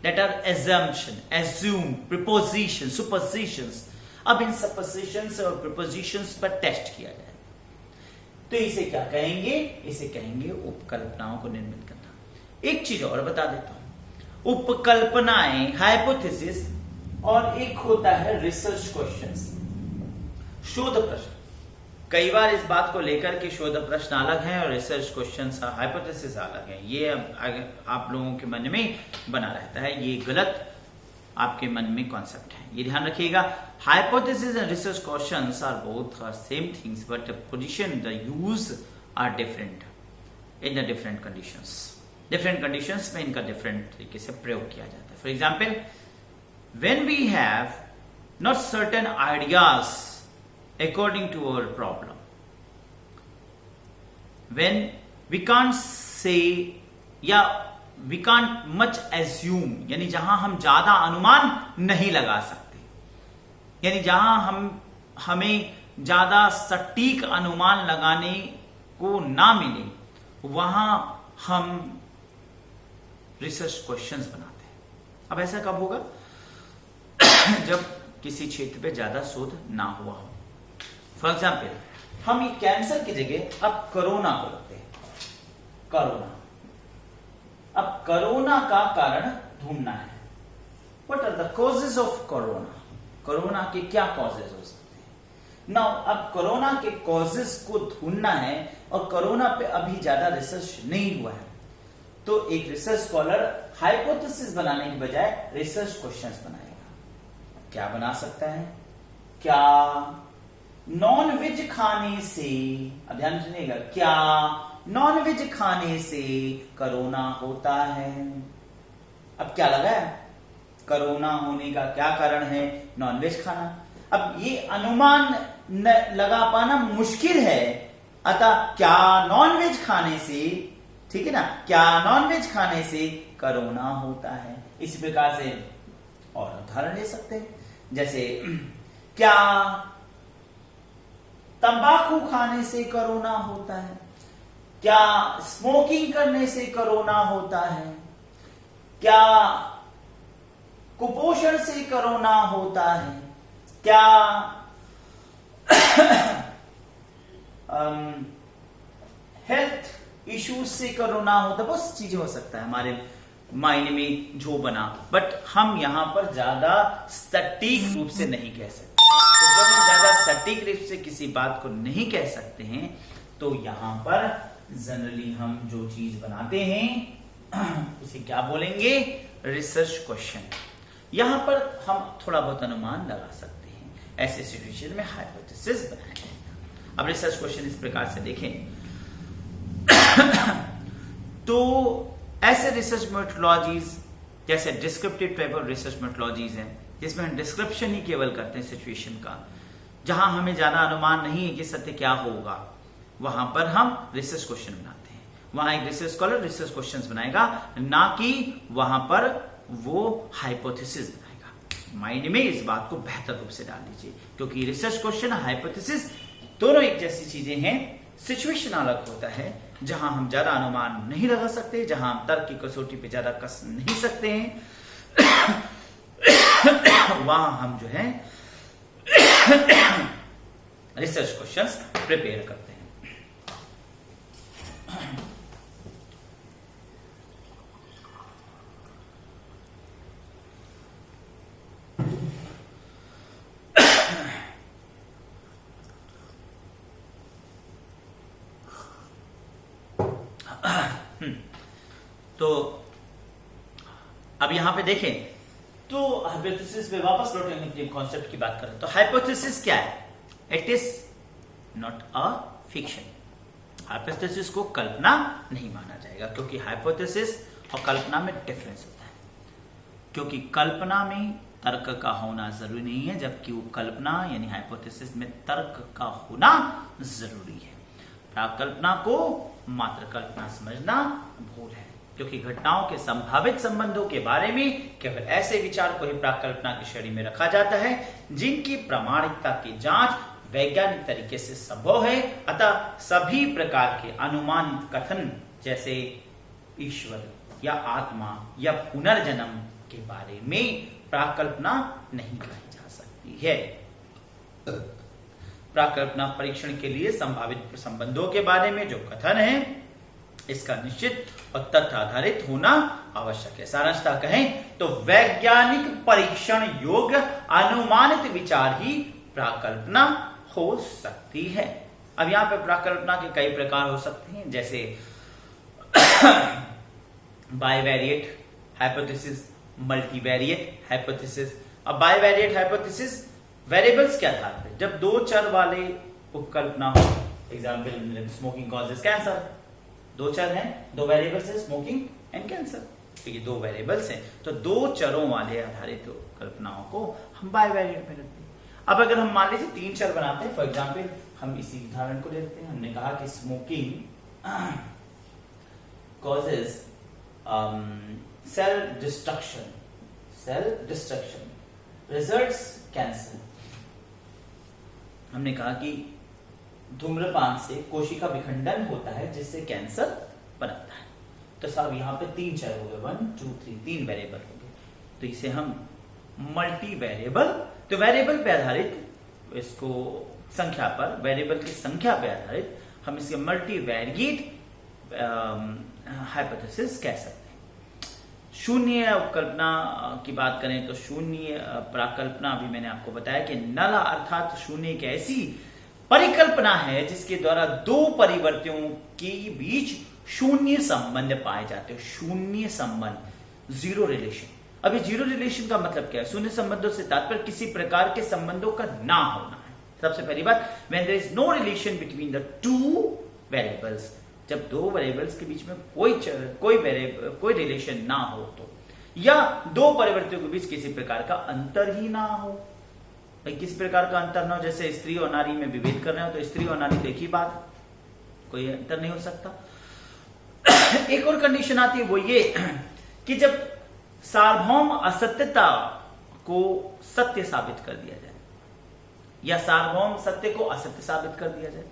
that are assume, preposition, suppositions। अब इन suppositions और prepositions पर टेस्ट किया जाए तो इसे क्या कहेंगे, इसे कहेंगे उपकल्पनाओं को निर्मित करना। एक चीज और बता देता हूं, उपकल्पनाएं हाइपोथेसिस और एक होता है रिसर्च क्वेश्चंस, शोध प्रश्न। कई बार इस बात को लेकर के शोध प्रश्न अलग हैं और रिसर्च क्वेश्चन हाइपोथेसिस अलग है। ये आप लोगों के मन में बना रहता है, ये गलत आपके मन में कॉन्सेप्ट है, ये ध्यान रखिएगा। Hypothesis and research questions are both same things but position the use are different in the different conditions. Different conditions में इनका डिफरेंट तरीके से प्रयोग किया जाता है। For example, when we have not certain ideas according to our problem, when we can't say या we can't much assume, यानी जहां हम ज्यादा अनुमान नहीं लगा सकते, यानी जहां हमें ज्यादा सटीक अनुमान लगाने को ना मिले, वहां हम रिसर्च क्वेश्चंस बनाते हैं। अब ऐसा कब होगा? जब किसी क्षेत्र पे ज्यादा शोध ना हुआ हो। फॉर एग्जाम्पल, हम ये कैंसर की जगह अब कोरोना को रखते हैं। कोरोना, अब कोरोना का कारण ढूंढना है। What are the causes of corona? Corona के क्या कॉजेज हो सकते हैं? नाउ अब कोरोना के कॉजेज को ढूंढना है और कोरोना पे अभी ज्यादा रिसर्च नहीं हुआ है, तो एक रिसर्च स्कॉलर हाइपोथेसिस बनाने की बजाय रिसर्च क्वेश्चंस बनाएगा। क्या बना सकता है? क्या नॉन वेज खाने से, अब ध्यान सुनिएगा, क्या नॉन वेज खाने से कोरोना होता है? अब क्या लगा है? कोरोना होने का क्या कारण है? नॉन वेज खाना। अब ये अनुमान लगा पाना मुश्किल है, अतः क्या नॉन वेज खाने से, ठीक है ना, क्या नॉन वेज खाने से कोरोना होता है? इसी प्रकार से और उदाहरण ले सकते हैं, जैसे क्या तंबाकू खाने से कोरोना होता है? क्या स्मोकिंग करने से कोरोना होता है? क्या कुपोषण से कोरोना होता है? क्या हेल्थ इश्यूज से कोरोना होता है? बहुत चीजें हो सकता है हमारे मायने में जो बना, बट हम यहां पर ज्यादा सटीक रूप से नहीं कह सकते। तो जब हम ज्यादा सटीक रूप से किसी बात को नहीं कह सकते हैं, तो यहां पर जनरली हम जो चीज बनाते हैं उसे क्या बोलेंगे? Research question. यहां पर हम थोड़ा बहुत अनुमान लगा सकते हैं, ऐसे सिचुएशन में हाइपोथेसिस बनाएंगे। अब रिसर्च क्वेश्चन इस प्रकार से देखें तो ऐसे रिसर्च मेथोडोलॉजीज जैसे descriptive type of research methodologies हैं, जिसमें हम डिस्क्रिप्शन ही केवल करते हैं सिचुएशन का, जहां हमें ज्यादा अनुमान नहीं है कि सत्य क्या होगा, वहां पर हम रिसर्च क्वेश्चन बनाते हैं। वहां एक रिसर्च स्कॉलर रिसर्च क्वेश्चंस बनाएगा, ना कि वहां पर वो हाइपोथेसिस बनाएगा। माइंड में इस बात को बेहतर रूप से डाल दीजिए, क्योंकि रिसर्च क्वेश्चन हाइपोथेसिस दोनों एक जैसी चीजें हैं। सिचुएशन अलग होता है जहां हम ज्यादा अनुमान नहीं लगा सकते, जहां हम तर्क की कसौटी पे ज्यादा कस नहीं सकते हैं, वहां हम जो है रिसर्च क्वेश्चंस प्रिपेयर करते हैं। तो अब यहां पे देखें तो हाइपोथेसिस पे वापस लौटेंगे, अपने कॉन्सेप्ट की बात करें तो हाइपोथेसिस क्या है? It is not a fiction. Hypothesis को कल्पना नहीं माना जाएगा, क्योंकि हाइपोथेसिस और कल्पना में डिफरेंस होता है। क्योंकि कल्पना में तर्क का होना जरूरी नहीं है, जबकि वो कल्पना यानी हाइपोथेसिस में तर्क का होना जरूरी है। प्राकल्पना को मात्र कल्पना समझना भूल है, क्योंकि घटनाओं के संभावित संबंधों के बारे में केवल ऐसे विचार को ही प्राकल्पना की श्रेणी में रखा जाता है जिनकी प्रामाणिकता की जांच वैज्ञानिक तरीके से संभव है। अतः सभी प्रकार के अनुमानित कथन जैसे ईश्वर या आत्मा या पुनर्जन्म के बारे में प्राकल्पना नहीं कही जा सकती है। प्राकल्पना परीक्षण के लिए संभावित संबंधों के बारे में जो कथन है, इसका निश्चित और तथ्य आधारित होना आवश्यक है। सारांशतः कहें तो वैज्ञानिक परीक्षण योग्य अनुमानित विचार ही प्राकल्पना हो सकती है। अब यहाँ पे प्राकल्पना के कई प्रकार हो सकते हैं, जैसे बाइवेरिएट हाइपोथेसिस, मल्टीवेरिएट हाइपोथेसिस। अब बाइवेरिएट हाइपोथेसिस वेरिएबल्स के आधार पर जब दो चर वाले उपकल्पना हो, एग्जाम्पल स्मोकिंग कॉजेज कैंसर, दो चर हैं, दो वेरिएबल्स है, स्मोकिंग एंड कैंसर, तो ये दो वेरिएबल्स हैं, तो दो चरों वाले आधारित कल्पनाओं को हम बाइवेरिएट में रखते हैं। अब अगर हम मान लीजिए तीन चर बनाते हैं, फॉर एग्जाम्पल हम इसी उदाहरण को लेते हैं, हमने कहा कि smoking causes cell destruction results cancer. हमने कहा कि धूम्रपान से कोशिका विखंडन होता है जिससे कैंसर बनता है। तो साहब यहाँ पे तीन चर हो गए, 1 2 3, तीन वेरिएबल हो गए, तो इसे हम मल्टी वेरिएबल, तो वेरिएबल पे आधारित इसको संख्या पर, वेरिएबल की संख्या पे आधारित हम इसके मल्टी वेरिएट हाइपोथेसिस कह सकते हैं। शून्य उपकल्पना की बात करें तो शून्य प्राकल्पना अभी मैंने आपको बताया कि नल अर्थात शून्य एक ऐसी परिकल्पना है जिसके द्वारा दो परिवर्तियों के बीच शून्य संबंध पाए जाते हैं। शून्य संबंध, जीरो रिलेशन। अभी जीरो रिलेशन का मतलब क्या है? शून्य संबंधों से तात्पर्य किसी प्रकार के संबंधों का ना होना है। सबसे पहली बात, when there is no relation between the two variables, जब दो वेरिएबल्स के बीच में कोई रिलेशन ना हो तो, या दो परिवर्तियों के बीच किसी प्रकार का अंतर ही ना हो। भाई किसी प्रकार का अंतर ना हो, जैसे स्त्री और नारी में विभेद कर रहे हो तो स्त्री और नारी तो एक ही बात, कोई अंतर नहीं हो सकता। एक और कंडीशन आती है, वो ये कि जब सार्वभौम असत्यता को सत्य साबित कर दिया जाए या सार्वभौम सत्य को असत्य साबित कर दिया जाए।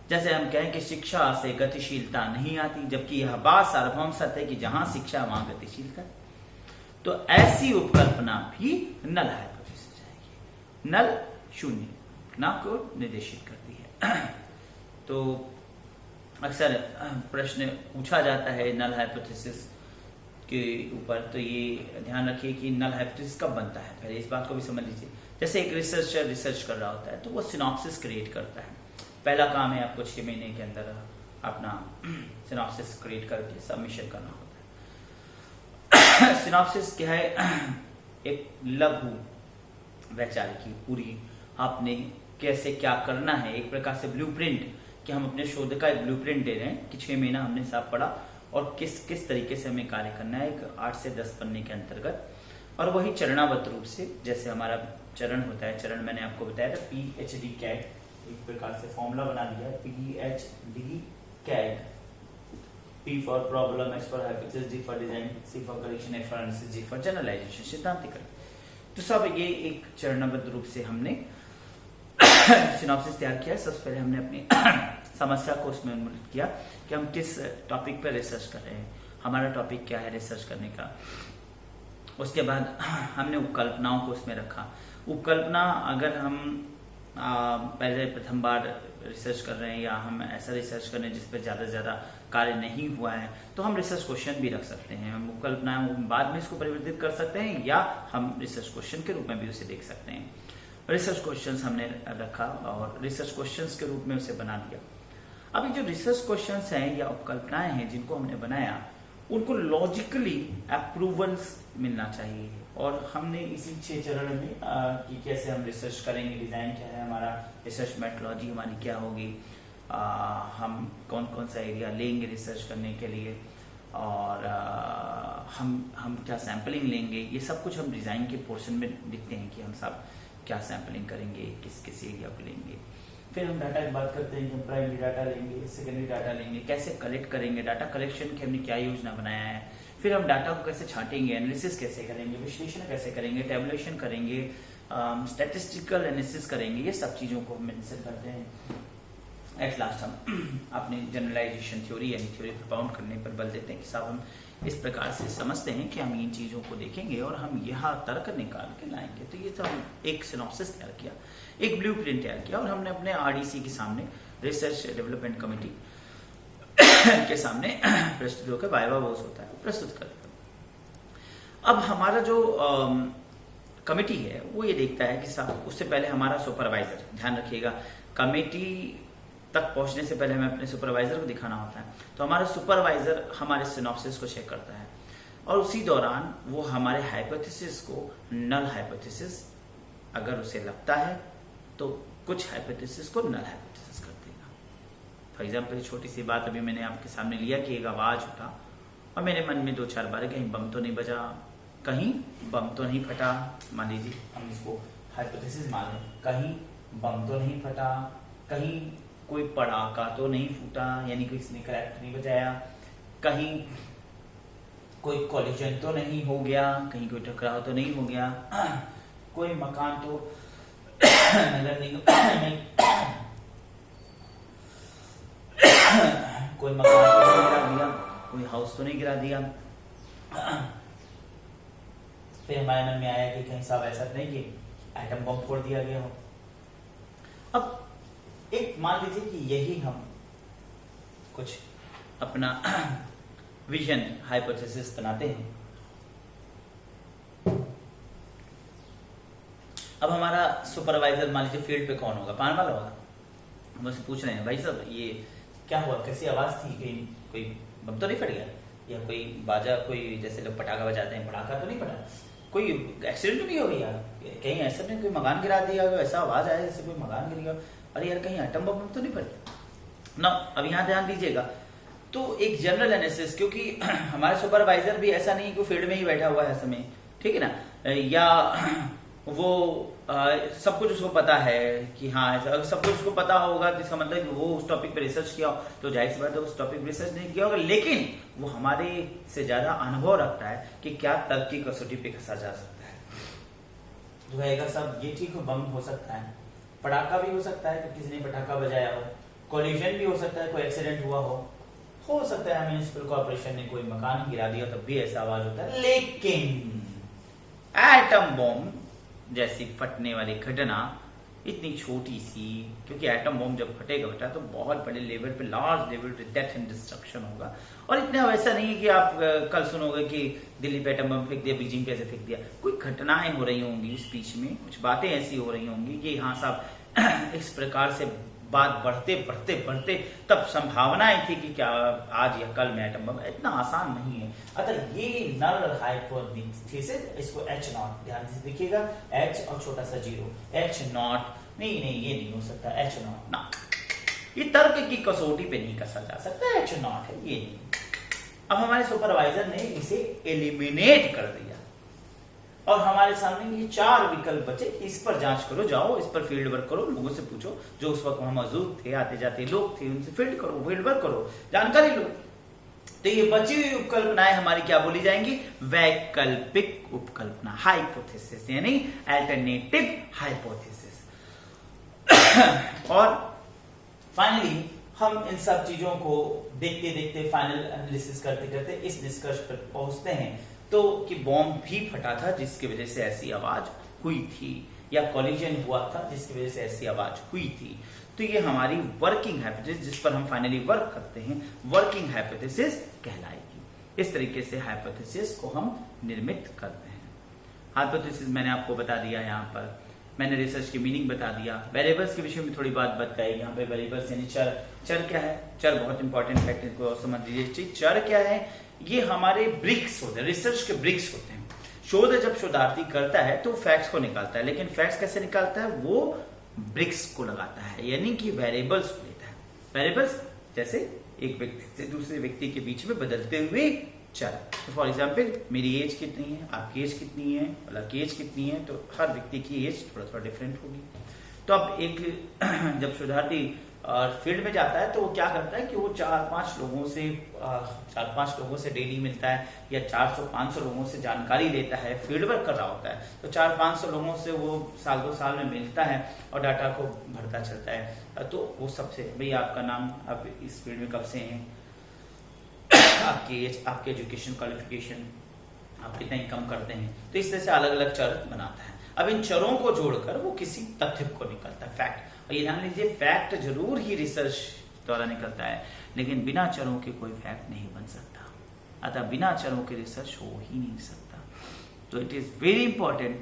जैसे हम कहें कि शिक्षा से गतिशीलता नहीं आती, जबकि यह बात सार्वभौम सत्य है कि जहां शिक्षा वहां गतिशीलता, तो ऐसी उपकल्पना भी नल हाइपोथेसिस जाएगी। नल शून्य ना को निर्देशित करती है। तो अक्सर प्रश्न पूछा जाता है नल हाइपोथेसिस के ऊपर, तो ये ध्यान रखिए कि नल हाइपोथेसिस कब बनता है, पहले इस बात को भी समझ लीजिए। जैसे एक रिसर्चर रिसर्च कर रहा होता है तो वो सिनॉप्सिस क्रिएट करता है। पहला काम है आपको 6 महीने के अंदर अपना सिनॉप्सिस क्रिएट करके सबमिशन करना होता है। सिनॉप्सिस क्या है? एक लघु वैचारिकी, पूरी आपने कैसे क्या करना है, एक प्रकार से ब्लूप्रिंट, कि हम अपने शोध का एक ब्लूप्रिंट दे रहे हैं कि 6 महीना हमने साफ पढ़ा और किस किस तरीके से हमें कार्य करना है, एक 8 से 10 पन्ने के अंतर्गत। और वही चरणाबद्ध रूप से, जैसे हमारा चरण होता है, चरण मैंने आपको बताया था PhD कैग, एक प्रकार से फॉर्मूला बना दिया है, PhD कैग, P for problem, H for hypothesis, D for design, C for correction, F for analysis, G for generalization, सिद्धांतीकरण। तो सब ये एक चरणबद्ध रूप से हमने सिनॉप्सिस तैयार किया। सबसे पहले हमने अपनी समस्या को उसमें उन्मूलित किया कि हम किस टॉपिक पर रिसर्च कर रहे हैं, हमारा टॉपिक क्या है रिसर्च करने का। उसके बाद हमने उपकल्पनाओं को उसमें रखा। उपकल्पना अगर हम पहले प्रथम बार रिसर्च कर रहे हैं या हम ऐसा रिसर्च कर रहे हैं जिस पर ज्यादा से ज्यादा कार्य नहीं हुआ है, तो हम रिसर्च क्वेश्चन भी रख सकते हैं। हम उपकल्पना बाद में इसको परिवर्तित कर सकते हैं या हम रिसर्च क्वेश्चन के रूप में भी उसे देख सकते हैं। रिसर्च क्वेश्चंस हमने रखा और रिसर्च क्वेश्चंस के रूप में उसे बना दिया। अभी जो रिसर्च क्वेश्चंस हैं या उपकल्पनाएं हैं जिनको हमने बनाया, उनको लॉजिकली अप्रूवल्स मिलना चाहिए। और हमने इसी 6 चरण में कि कैसे हम रिसर्च करेंगे, डिजाइन क्या है हमारा, रिसर्च मेथोडोलॉजी हमारी क्या होगी, हम कौन कौन सा एरिया लेंगे रिसर्च करने के लिए, और हम क्या सैंपलिंग लेंगे, ये सब कुछ हम डिजाइन के पोर्शन में लिखते हैं कि हम सब क्या सैंपलिंग करेंगे, किस किस एरिया को लेंगे। फिर हम डाटा की बात करते हैं कि हम प्राइमरी डाटा लेंगे, सेकेंडरी डाटा लेंगे, कैसे कलेक्ट करेंगे, डाटा कलेक्शन की हमने क्या योजना बनाया है। फिर हम डाटा को कैसे छांटेंगे, एनालिसिस कैसे करेंगे, विश्लेषण कैसे करेंगे, टेबुलेशन करेंगे, स्टैटिस्टिकल एनालिसिस करेंगे, ये सब चीजों को हम मेंशन करते हैं। एट लास्ट हम अपने जनरलाइजेशन थ्योरी यानी थ्योरी प्रोपाउंड करने पर बल देते हैं कि साहब हम इस प्रकार से समझते हैं कि हम इन चीजों को देखेंगे और हम यह तर्क निकाल के लाएंगे। तो ये तो हम एक सिनॉप्सिस तैयार किया, एक ब्लूप्रिंट तैयार किया और हमने अपने RDC के सामने, रिसर्च डेवलपमेंट कमेटी के सामने प्रस्तुत होकर वाइवा बोस होता है प्रस्तुत कर दिया। अब हमारा जो कमेटी है वो ये देखता है कि साहब, उससे पहले हमारा सुपरवाइजर, ध्यान रखिएगा, कमेटी तक पहुंचने से पहले हमें अपने सुपरवाइजर को दिखाना होता है। तो हमारा सुपरवाइजर हमारे सिनॉप्सिस को चेक करता है और उसी दौरान वो हमारे हाइपोथेसिस को नल हाइपोथेसिस अगर उसे लगता है तो कुछ हाइपोथेसिस को नल हाइपोथेसिस कर देगा। फॉर एग्जाम्पल छोटी सी बात अभी मैंने आपके सामने लिया कि एक आवाज उठा और मेरे मन में 2-4 बार कहीं बम तो नहीं बजा, कहीं बम तो नहीं फटा। मान लीजिए हम इसको हाइपोथेसिस मान लें, कहीं बम तो नहीं फटा, कहीं कोई पड़ाका तो नहीं फूटा यानी कि किसी ने क्रैक नहीं बजाया, कहीं कोई कॉलिजन तो नहीं हो गया, कहीं कोई टकराव तो नहीं हो गया, कोई मकान तो नगर निगम कोई मकान तो नहीं गिरा दिया, कोई हाउस तो नहीं गिरा दिया। फिर हमारे मन में आया कि कहीं साहब ऐसा नहीं कि एटम बम फोड़ दिया गया हो। अब एक मान लीजिए कि यही हम कुछ अपना विजन हाइपोथेसिस बनाते हैं। अब हमारा सुपरवाइजर मान लीजिए फील्ड पे कौन होगा, पान वाला होगा। हम उससे पूछ रहे हैं भाई साहब ये क्या हुआ, कैसी आवाज थी, कहीं कोई बम तो नहीं फट गया, या कोई बाजा, कोई जैसे लोग पटाखा बजाते हैं पटाखा तो नहीं फटा, कोई एक्सीडेंट तो नहीं हो गया, कहीं ऐसा नहीं कोई मकान गिरा दिया, ऐसा आवाज आया जैसे कोई मकान गिर गया, अरे यार कहीं एटम बम तो नहीं फट ना। अब यहाँ ध्यान दीजिएगा, तो एक जनरल एनालिसिस, क्योंकि हमारे सुपरवाइजर भी ऐसा नहीं कि फील्ड में ही बैठा हुआ है समय, ठीक है ना, या वो सब कुछ उसको पता है कि हाँ ऐसा सब कुछ उसको पता होगा, जिसका मतलब कि वो उस टॉपिक पे रिसर्च किया हो, तो जाहिर सी बात है उस टॉपिक पे रिसर्च नहीं किया होगा, लेकिन वो हमारे से ज्यादा अनुभव रखता है कि क्या तर्क की कसौटी पे कसा जा सकता है। जो कहेगा सब ये ठीक हो, बम हो सकता है, पटाखा भी हो सकता है कि किसी ने पटाखा बजाया हो, कोलिजन भी हो सकता है, कोई एक्सीडेंट हुआ हो सकता है म्युनिसिपल कॉर्पोरेशन ने कोई मकान गिरा दिया तब भी ऐसा आवाज होता है। लेकिन एटम बम जैसी फटने वाली घटना इतनी छोटी सी, क्योंकि एटम बम जब फटेगा बेटा तो बहुत बड़े लेवल पे, लार्ज लेवल पे डेथ एंड डिस्ट्रक्शन होगा। और इतना वैसा नहीं है कि आप कल सुनोगे कि दिल्ली पे एटम बम फेंक दिया, बीजिंग कैसे फेंक दिया, कुछ घटनाएं हो रही होंगी उस बीच में, कुछ बातें ऐसी हो रही होंगी कि हाँ साहब इस प्रकार से बात बढ़ते बढ़ते बढ़ते तब संभावनाएं थी कि क्या आज या कल में एटम बम, इतना आसान नहीं है। अतः ये नल हाइपोथेसिस, इसको H0 ध्यान से देखिएगा, H और छोटा सा 0, H0 नहीं ये नहीं हो सकता, H0 ना, ये तर्क की कसौटी पे नहीं कसा जा सकता, H0 है ये नहीं। अब हमारे सुपरवाइजर ने इसे एलिमिनेट कर दिया और हमारे सामने ये 4 विकल्प बचे, इस पर जांच करो, जाओ इस पर फील्ड वर्क करो, लोगों से पूछो जो उस वक्त वहां मौजूद थे, आते जाते लोग थे, उनसे फील्ड वर्क करो, जानकारी लो। तो ये बची हुई उपकल्पनाएं हमारी क्या बोली जाएंगी, वैकल्पिक उपकल्पना, हाइपोथेसिस यानी अल्टरनेटिव हाइपोथेसिस। और फाइनली हम इन सब चीजों को देखते देखते, फाइनल एनालिसिस करते करते इस निष्कर्ष पर पहुंचते हैं तो कि बॉम्ब भी फटा था जिसकी वजह से ऐसी आवाज हुई थी, या कॉलिजन हुआ था जिसकी वजह से ऐसी आवाज हुई थी। तो ये हमारी वर्किंग हाइपोथेसिस, जिस पर हम फाइनली वर्क करते हैं, वर्किंग हाइपोथेसिस कहलाएगी। इस तरीके से हाइपोथेसिस को हम निर्मित करते हैं। हाइपोथेसिस मैंने आपको बता दिया, यहाँ पर मैंने रिसर्च की मीनिंग बता दिया, वेरिएबल्स के विषय में थोड़ी बात बताई। यहाँ पे वेरिएबल्स यानी चर क्या है, चर बहुत इंपॉर्टेंट फैक्ट, इनको समझ लीजिए। चर क्या है, ये हमारे ब्रिक्स होते हैं, रिसर्च के ब्रिक्स होते हैं। शोध जब शोधार्थी करता है तो फैक्ट्स को निकालता है, लेकिन फैक्ट्स कैसे निकालता है, वो ब्रिक्स को लगाता है, यानी कि वेरिएबल्स को लेता है। वेरिएबल्स जैसे एक व्यक्ति से दूसरे व्यक्ति के बीच में बदलते हुए चर। तो फॉर एग्जाम्पल मेरी एज कितनी है, आपकी एज कितनी है, वाला की एज कितनी है, तो हर व्यक्ति की एज थोड़ा थोड़ा डिफरेंट होगी। तो अब एक जब शोधार्थी फील्ड में जाता है तो वो क्या करता है कि वो 4-5 लोगों से डेली मिलता है, या 400-500 लोगों से जानकारी लेता है, फील्ड वर्क कर रहा होता है। तो 400-500 लोगों से वो 1-2 साल में मिलता है और डाटा को भरता चलता है। तो वो सबसे, भाई आपका नाम, आप इस फील्ड में कब से हैं, आपकी एज, आपके एजुकेशन क्वालिफिकेशन, आप कितना इनकम करते हैं, तो इस तरह से अलग अलग चर बनाता है। अब इन चरों को जोड़कर वो किसी तथ्य को निकलता है, फैक्ट। और ये ध्यान लीजिए, फैक्ट जरूर ही रिसर्च द्वारा निकलता है, लेकिन बिना चरों के कोई फैक्ट नहीं बन सकता। अतः बिना चरों के रिसर्च हो ही नहीं सकता। तो इट इज वेरी इंपॉर्टेंट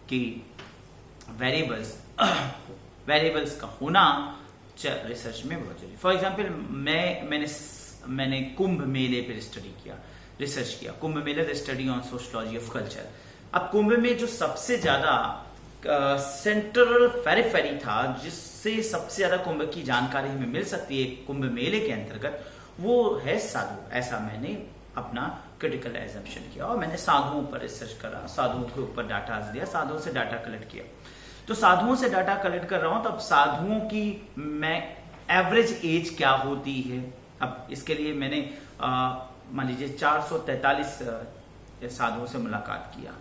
कि वेरिएबल्स का होना रिसर्च में बहुत जरूरी। फॉर एग्जाम्पल मैंने कुंभ मेले पर स्टडी किया, रिसर्च किया, कुंभ मेले the study on sociology of culture. अब कुंभ में जो सबसे ज्यादा सेंट्रल पेरिफेरी था, जिससे सबसे ज्यादा कुंभ की जानकारी हमें मिल सकती है कुंभ मेले के अंतर्गत, वो है साधु। ऐसा मैंने अपना क्रिटिकल एजम्पशन किया और मैंने साधुओं पर रिसर्च करा, साधुओं के ऊपर डाटा दिया, साधुओं से डाटा कलेक्ट किया। तो साधुओं से डाटा कलेक्ट कर रहा हूं, तो अब साधुओं की मैं एवरेज एज क्या होती है। अब इसके लिए मैंने मान लीजिए 443 साधुओं से मुलाकात किया।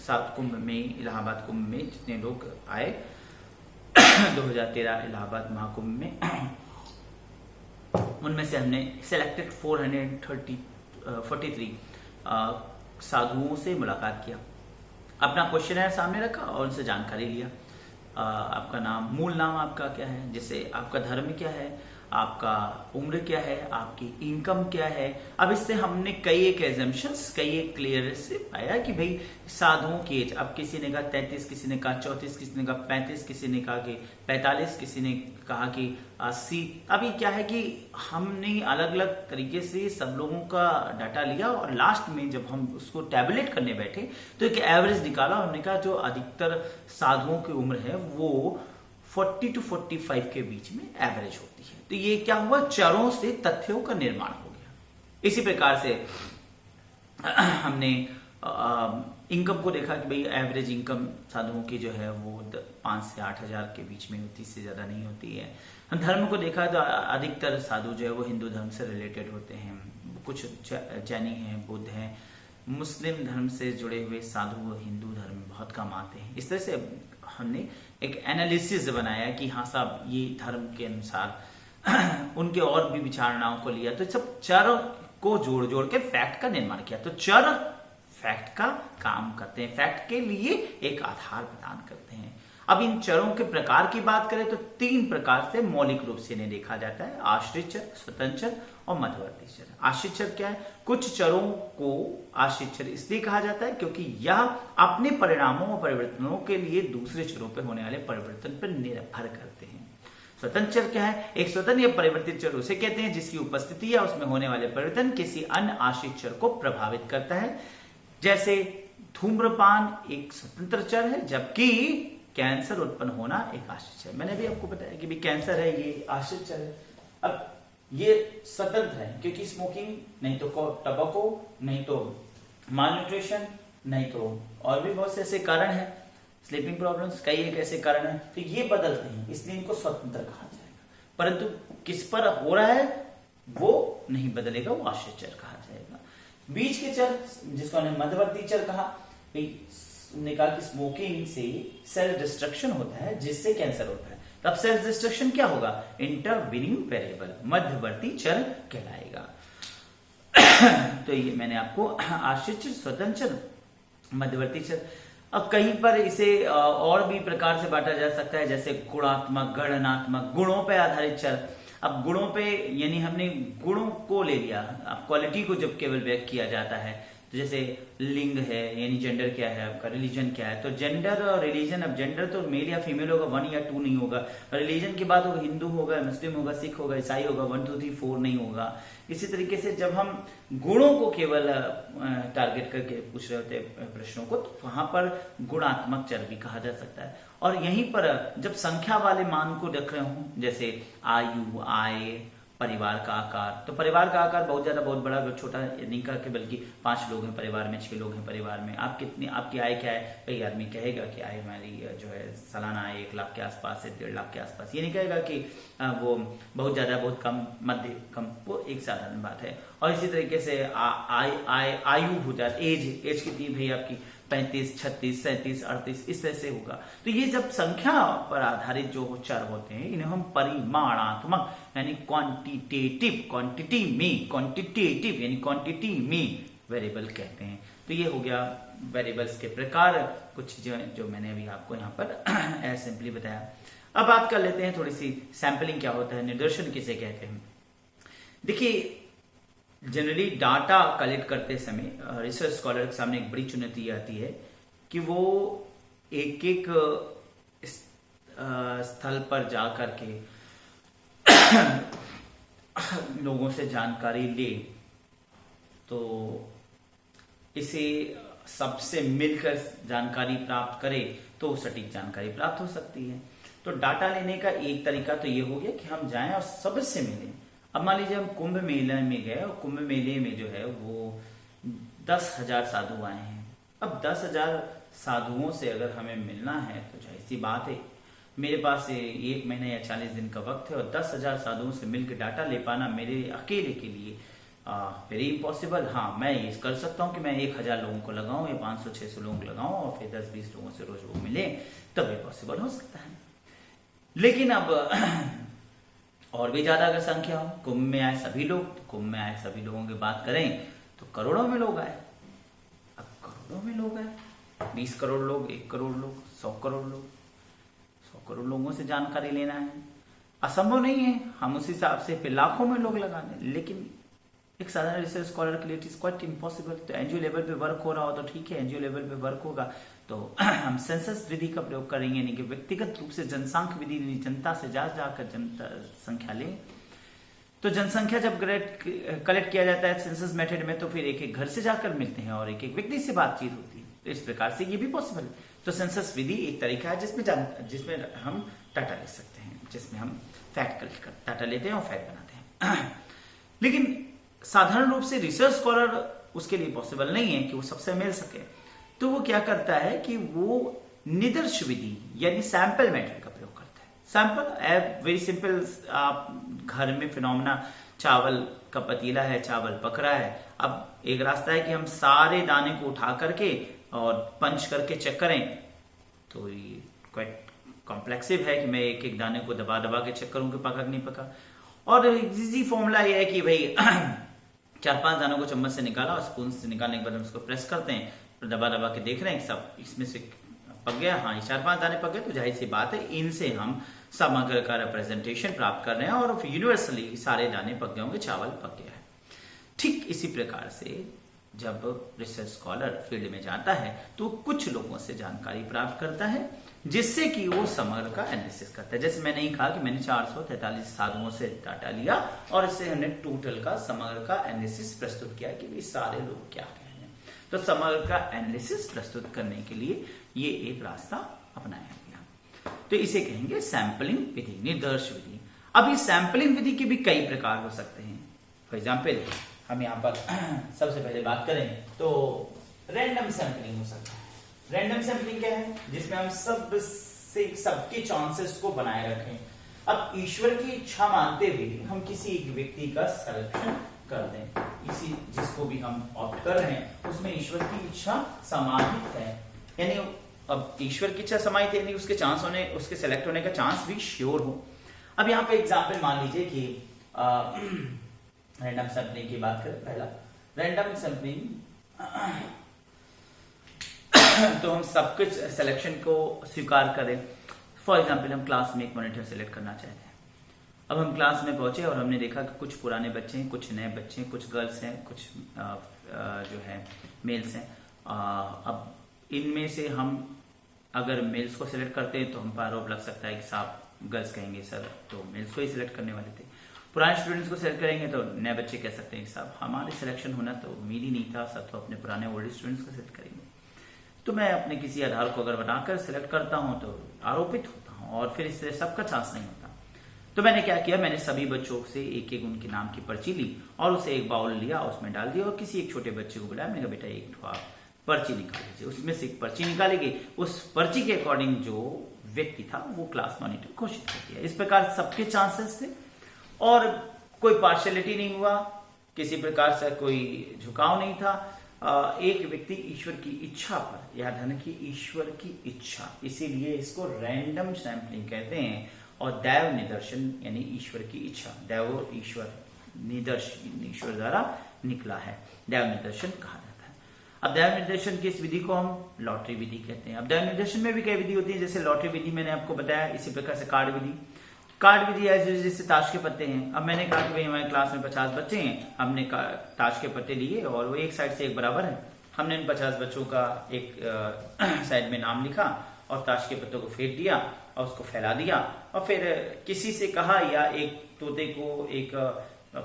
सात कुंभ में, इलाहाबाद कुंभ में जितने लोग आए 2013 इलाहाबाद महाकुंभ में, उनमें से हमने सिलेक्टेड 443 साधुओं से मुलाकात किया। अपना क्वेश्चनर सामने रखा और उनसे जानकारी लिया। आपका नाम, मूल नाम आपका क्या है, जैसे आपका धर्म क्या है, आपका उम्र क्या है, आपकी इनकम क्या है। अब इससे हमने कई एक एजम्पशंस, कई एक क्लियर से पाया कि भाई साधुओं की एज, अब किसी ने कहा 33, किसी ने कहा 34, किसी ने कहा 35, किसी ने कहा कि 45, किसी ने कहा कि 80। अभी क्या है कि हमने अलग अलग तरीके से सब लोगों का डाटा लिया और लास्ट में जब हम उसको टैबुलेट करने बैठे तो एक एवरेज निकाला। हमने कहा जो अधिकतर साधुओं की उम्र है वो 40 to 45 के बीच में एवरेज होती है। तो ये क्या हुआ, चरों से तथ्यों का निर्माण हो गया। इसी प्रकार से हमने इनकम को देखा कि भाई एवरेज इनकम साधुओं की जो है वो 5 से 8 हजार के बीच में होती, इससे ज्यादा नहीं होती है। हम धर्म को देखा तो अधिकतर साधु जो है वो हिंदू धर्म से रिलेटेड होते हैं, कुछ जैनी हैं, बुद्ध हैं, मुस्लिम धर्म से जुड़े हुए साधु हिंदू धर्म में बहुत कम आते हैं। इस तरह से हमने एक एनालिसिस बनाया कि हाँ साहब ये धर्म के अनुसार उनके और भी विचारणाओं को लिया, तो सब चर को जोड़ जोड़ के फैक्ट का निर्माण किया। तो चर फैक्ट का काम करते हैं, फैक्ट के लिए एक आधार प्रदान करते हैं। अब इन चरों के प्रकार की बात करें तो 3 प्रकार से मौलिक रूप से इन्हें देखा जाता है, आश्रित चर, स्वतंत्र चर और मध्यवर्ती चर। आश्रित चर क्या है, कुछ चरों को आश्रित चर इसलिए कहा जाता है क्योंकि यह अपने परिणामों और परिवर्तनों के लिए दूसरे चरों पर होने वाले परिवर्तन पर निर्भर करते हैं। स्वतंत्र चर क्या है, एक स्वतंत्र या परिवर्तित चर उसे कहते हैं जिसकी उपस्थिति या उसमें होने वाले परिवर्तन किसी अन्य आश्रित चर को प्रभावित करता है। जैसे धूम्रपान एक स्वतंत्र चर है, जबकि कैंसर उत्पन्न होना एक आश्रित चर। मैंने भी आपको बताया कि भी कैंसर है ये आश्रित चर है। अब ये स्वतंत्र है क्योंकि स्मोकिंग, नहीं तो टबैको, नहीं तो माल न्यूट्रिशन, नहीं तो और भी बहुत से ऐसे कारण हैं, स्लीपिंग प्रॉब्लम्स, कई एक ऐसे कारण हैं, तो ये बदलते हैं, इसलिए इनको स्वतंत्र कहा जाएगा। परंतु किस पर हो रहा है वो नहीं बदलेगा, वो आश्रित चर कहा जाएगा। बीच के चर जिसको हमने मध्यवर्ती चर कहा, ने कहा कि स्मोकिंग से सेल डिस्ट्रक्शन होता है जिससे कैंसर होता है। तब सेल डिस्ट्रक्शन क्या होगा, इंटरवीनिंग वेरिएबल, मध्यवर्ती चर कहलाएगा। तो ये मैंने आपको आश्रित चर, स्वतंत्र चर, मध्यवर्ती चर। अब कहीं पर इसे और भी प्रकार से बांटा जा सकता है, जैसे गुणात्मक, गणनात्मक, गुणों पर आधारित चर। अब गुणों पे यानी हमने गुणों को ले लिया, अब क्वालिटी को जब केवल व्यक्त किया जाता है, तो जैसे लिंग है यानी जेंडर क्या है आपका, रिलीजन क्या है, तो जेंडर और रिलीजन, अब जेंडर तो मेल या फीमेल होगा, 1 या 2 नहीं होगा। रिलीजन की बात होगा, हिंदू होगा, मुस्लिम होगा, सिख होगा, ईसाई होगा, 1 2 3 4 नहीं होगा। इसी तरीके से जब हम गुणों को केवल टारगेट करके पूछ रहे होते प्रश्नों को, तो वहां पर गुणात्मक चर भी कहा जा सकता है। और यहीं पर जब संख्या वाले मान को देख रहे हूं, जैसे आयु, आय, परिवार का आकार, तो परिवार का आकार बहुत ज्यादा, बहुत बड़ा, छोटा नहीं करके, बल्कि 5 लोग हैं परिवार में, 6 लोग हैं परिवार में। आप कितनी, आपकी आय क्या है, कई आदमी कहेगा कि आय हमारी जो है सालाना आय 1 लाख के आसपास है, 1.5 लाख के आसपास। ये नहीं कहेगा कि वो बहुत ज्यादा, बहुत कम, मध्य, कम, वो एक साधारण बात है। और इसी तरीके से आयु हो जाए, एज कितनी भाई आपकी, 35, 36, 37, 38, इस तरह से होगा। तो ये जब संख्या पर आधारित जो चर होते हैं, इन्हें हम परिमाणात्मक यानी क्वांटिटेटिव यानी क्वांटिटी में वेरिएबल कहते हैं। तो ये हो गया वेरिएबल्स के प्रकार, कुछ जो मैंने अभी आपको यहाँ पर सिंपली बताया। अब बात कर लेते हैं थोड़ी सी सैंपलिंग क्या होता है, निदर्शन किसे कहते हैं। देखिए जनरली डाटा कलेक्ट करते समय रिसर्च स्कॉलर के सामने एक बड़ी चुनौती आती है कि वो एक एक स्थल पर जा करके लोगों से जानकारी ले तो इसे सबसे मिलकर जानकारी प्राप्त करे तो सटीक जानकारी प्राप्त हो सकती है। तो डाटा लेने का एक तरीका तो ये हो गया कि हम जाएं और सबसे मिलें। अब मान लीजिए हम कुंभ मेले में गए और कुंभ मेले में जो है वो 10,000 साधु आए हैं। अब 10,000 साधुओं से अगर हमें मिलना है तो जाहिर सी बात है मेरे पास 1 महीने या 40 दिन का वक्त है और 10,000 साधुओं से मिलकर डाटा ले पाना मेरे अकेले के लिए वेरी इम्पॉसिबल। हाँ, मैं ये कर सकता हूँ कि मैं 1,000 लोगों को लगाऊं या 500-600 लोगों को लगाऊं और फिर 10-20 लोगों से रोज वो मिले, तब ये पॉसिबल हो सकता है। लेकिन अब और भी ज्यादा अगर संख्या हो, कुंभ में आए सभी लोग, तो कुंभ में आए सभी लोगों की बात करें तो करोड़ों में लोग आए। अब करोड़ों में लोग आए, 20 करोड़ लोग, 1 करोड़ लोग, 100 करोड़ लोग, 100 करोड़ लोगों से जानकारी लेना है असंभव नहीं है। हम उस हिसाब से फिर लाखों में लोग लगा दें, लेकिन एक साधारण रिसर्च स्कॉलर के लिए इट इज क्वाइट इम्पॉसिबल। तो एनजीओ लेवल पे वर्क हो रहा हो तो ठीक है, एनजीओ लेवल पे वर्क होगा तो हम सेंसस विधि का प्रयोग करेंगे, यानी कि व्यक्तिगत रूप से जनसांख्य विधि, जनता से जाकर जनता संख्या लें। तो जनसंख्या जब कलेक्ट किया जाता है सेंसस मेथड में तो फिर एक एक घर से जाकर मिलते हैं और एक एक व्यक्ति से बातचीत होती है। तो इस प्रकार से ये भी पॉसिबल है। तो सेंसस विधि एक तरीका है जिसमें हम डाटा ले सकते हैं, जिसमें हम फैक्ट कलेक्ट कर डाटा लेते हैं और फैक्ट बनाते हैं। लेकिन साधारण रूप से रिसर्च स्कॉलर उसके लिए पॉसिबल नहीं है कि वो सबसे मिल सके। तो वो क्या करता है कि वो निदर्श विधि यानी सैंपल मेथड का प्रयोग करता है। सैंपल वेरी सिंपल, आप घर में फिनोमेना, चावल का पतीला है, चावल पक रहा है। अब एक रास्ता है कि हम सारे दाने को उठा करके और पंच करके चेक करें, तो ये क्वाइट कॉम्प्लेक्सिव है कि मैं एक एक दाने को दबा दबा के चेक करूं कि पका कि नहीं पका। और इजी फॉर्मूला ये है कि भाई 4-5 दानों को चम्मच से निकाला और स्पून से निकालने के बाद हम उसको प्रेस करते हैं, तो दबा दबा के देख रहे हैं सब इसमें से पक गया। हाँ, ये 4-5 दाने पक गए, तो जाहिर सी बात है इनसे हम समग्र का रिप्रेजेंटेशन प्राप्त कर रहे हैं और यूनिवर्सली सारे दाने पक गए होंगे, चावल पक गया है। ठीक इसी प्रकार से जब रिसर्च स्कॉलर फील्ड में जाता है तो कुछ लोगों से जानकारी प्राप्त करता है जिससे कि वो समग्र का एनालिसिस करता है। जैसे मैंने ही कहा कि मैंने 443 साधुओं से डाटा लिया और इससे हमने टोटल का समग्र का एनालिसिस प्रस्तुत किया कि भाई सारे लोग क्या कह रहे हैं। तो समग्र का एनालिसिस प्रस्तुत करने के लिए ये एक रास्ता अपनाया गया, तो इसे कहेंगे सैंपलिंग विधि, निदर्श विधि। अब इस सैंपलिंग विधि के भी कई प्रकार हो सकते हैं। फॉर एग्जाम्पल हम यहाँ पर सबसे पहले बात करें तो रैंडम सैंपलिंग हो सकता है। रैंडम सैंपलिंग क्या है? जिसमें हम सबके चांसेस को बनाए रखें। अब ईश्वर की इच्छा मानते हुए हम किसी एक व्यक्ति का सिलेक्शन कर दें, इसी जिसको भी हम ऑप्ट कर रहे हैं उसमें ईश्वर की इच्छा समाहित है, यानी अब ईश्वर की इच्छा समाहित है यानी उसके चांस होने, उसके सेलेक्ट होने का चांस भी श्योर हो। अब यहाँ पे एग्जाम्पल मान लीजिए कि रैंडम सैंपलिंग की बात करें। पहला रैंडम सैंपलिंग तो हम सब कुछ सिलेक्शन को स्वीकार करें। फॉर एग्जाम्पल हम क्लास में एक मॉनिटर सेलेक्ट करना चाहते हैं। अब हम क्लास में पहुंचे और हमने देखा कि कुछ पुराने बच्चे हैं, कुछ नए बच्चे हैं, कुछ गर्ल्स हैं, कुछ जो है मेल्स हैं। अब इनमें से हम अगर मेल्स को सिलेक्ट करते हैं तो हम पर आरोप लग सकता है कि साहब गर्ल्स कहेंगे सर तो मेल्स को ही सिलेक्ट करने वाले थे। पुराने स्टूडेंट्स को सिलेक्ट करेंगे तो नए बच्चे कह सकते हैं कि साहब हमारे सिलेक्शन होना तो उम्मीद ही नहीं था सर, तो अपने पुराने ओल्ड स्टूडेंट्स को सिलेक्ट करेंगे। तो मैं अपने किसी आधार को अगर बनाकर सिलेक्ट करता हूं तो आरोपित होता हूं और फिर इससे सबका चांस नहीं होता। तो मैंने क्या किया, मैंने सभी बच्चों से एक एक उनके नाम की पर्ची ली और उसे एक बाउल लिया, उसमें डाल दिया और किसी एक छोटे बच्चे को बुलाया। मैंने कहा बेटा एक आप पर्ची निकाल लीजिए। उसमें से एक पर्ची निकाली गई, उस पर्ची के अकॉर्डिंग जो व्यक्ति था वो क्लास मॉनिटर घोषित कर दिया। इस प्रकार सबके चांसेस थे और कोई पार्शियलिटी नहीं हुआ, किसी प्रकार से कोई झुकाव नहीं था। एक व्यक्ति ईश्वर की इच्छा पर, याद है ना कि ईश्वर की इच्छा, इसीलिए इसको रैंडम सैंपलिंग कहते हैं। और दैव निदर्शन यानी ईश्वर की इच्छा, दैव ईश्वर, निदर्शन ईश्वर द्वारा निकला है, दैव निदर्शन कहा जाता है। अब दैव निदर्शन की इस विधि को हम लॉटरी विधि कहते हैं। अब दैव निदर्शन में भी कई विधि होती है, जैसे लॉटरी विधि मैंने आपको बताया, इसी प्रकार से कार्ड विधि। कार्ड विधि है जैसे ताश के पत्ते हैं। अब मैंने कहा कि भाई हमारे क्लास में 50 बच्चे हैं, हमने ताश के पत्ते लिए और वो एक साइड से एक बराबर है। हमने इन 50 बच्चों का एक साइड में नाम लिखा और ताश के पत्तों को फेंक दिया और उसको फैला दिया, और फिर किसी से कहा या एक तोते को, एक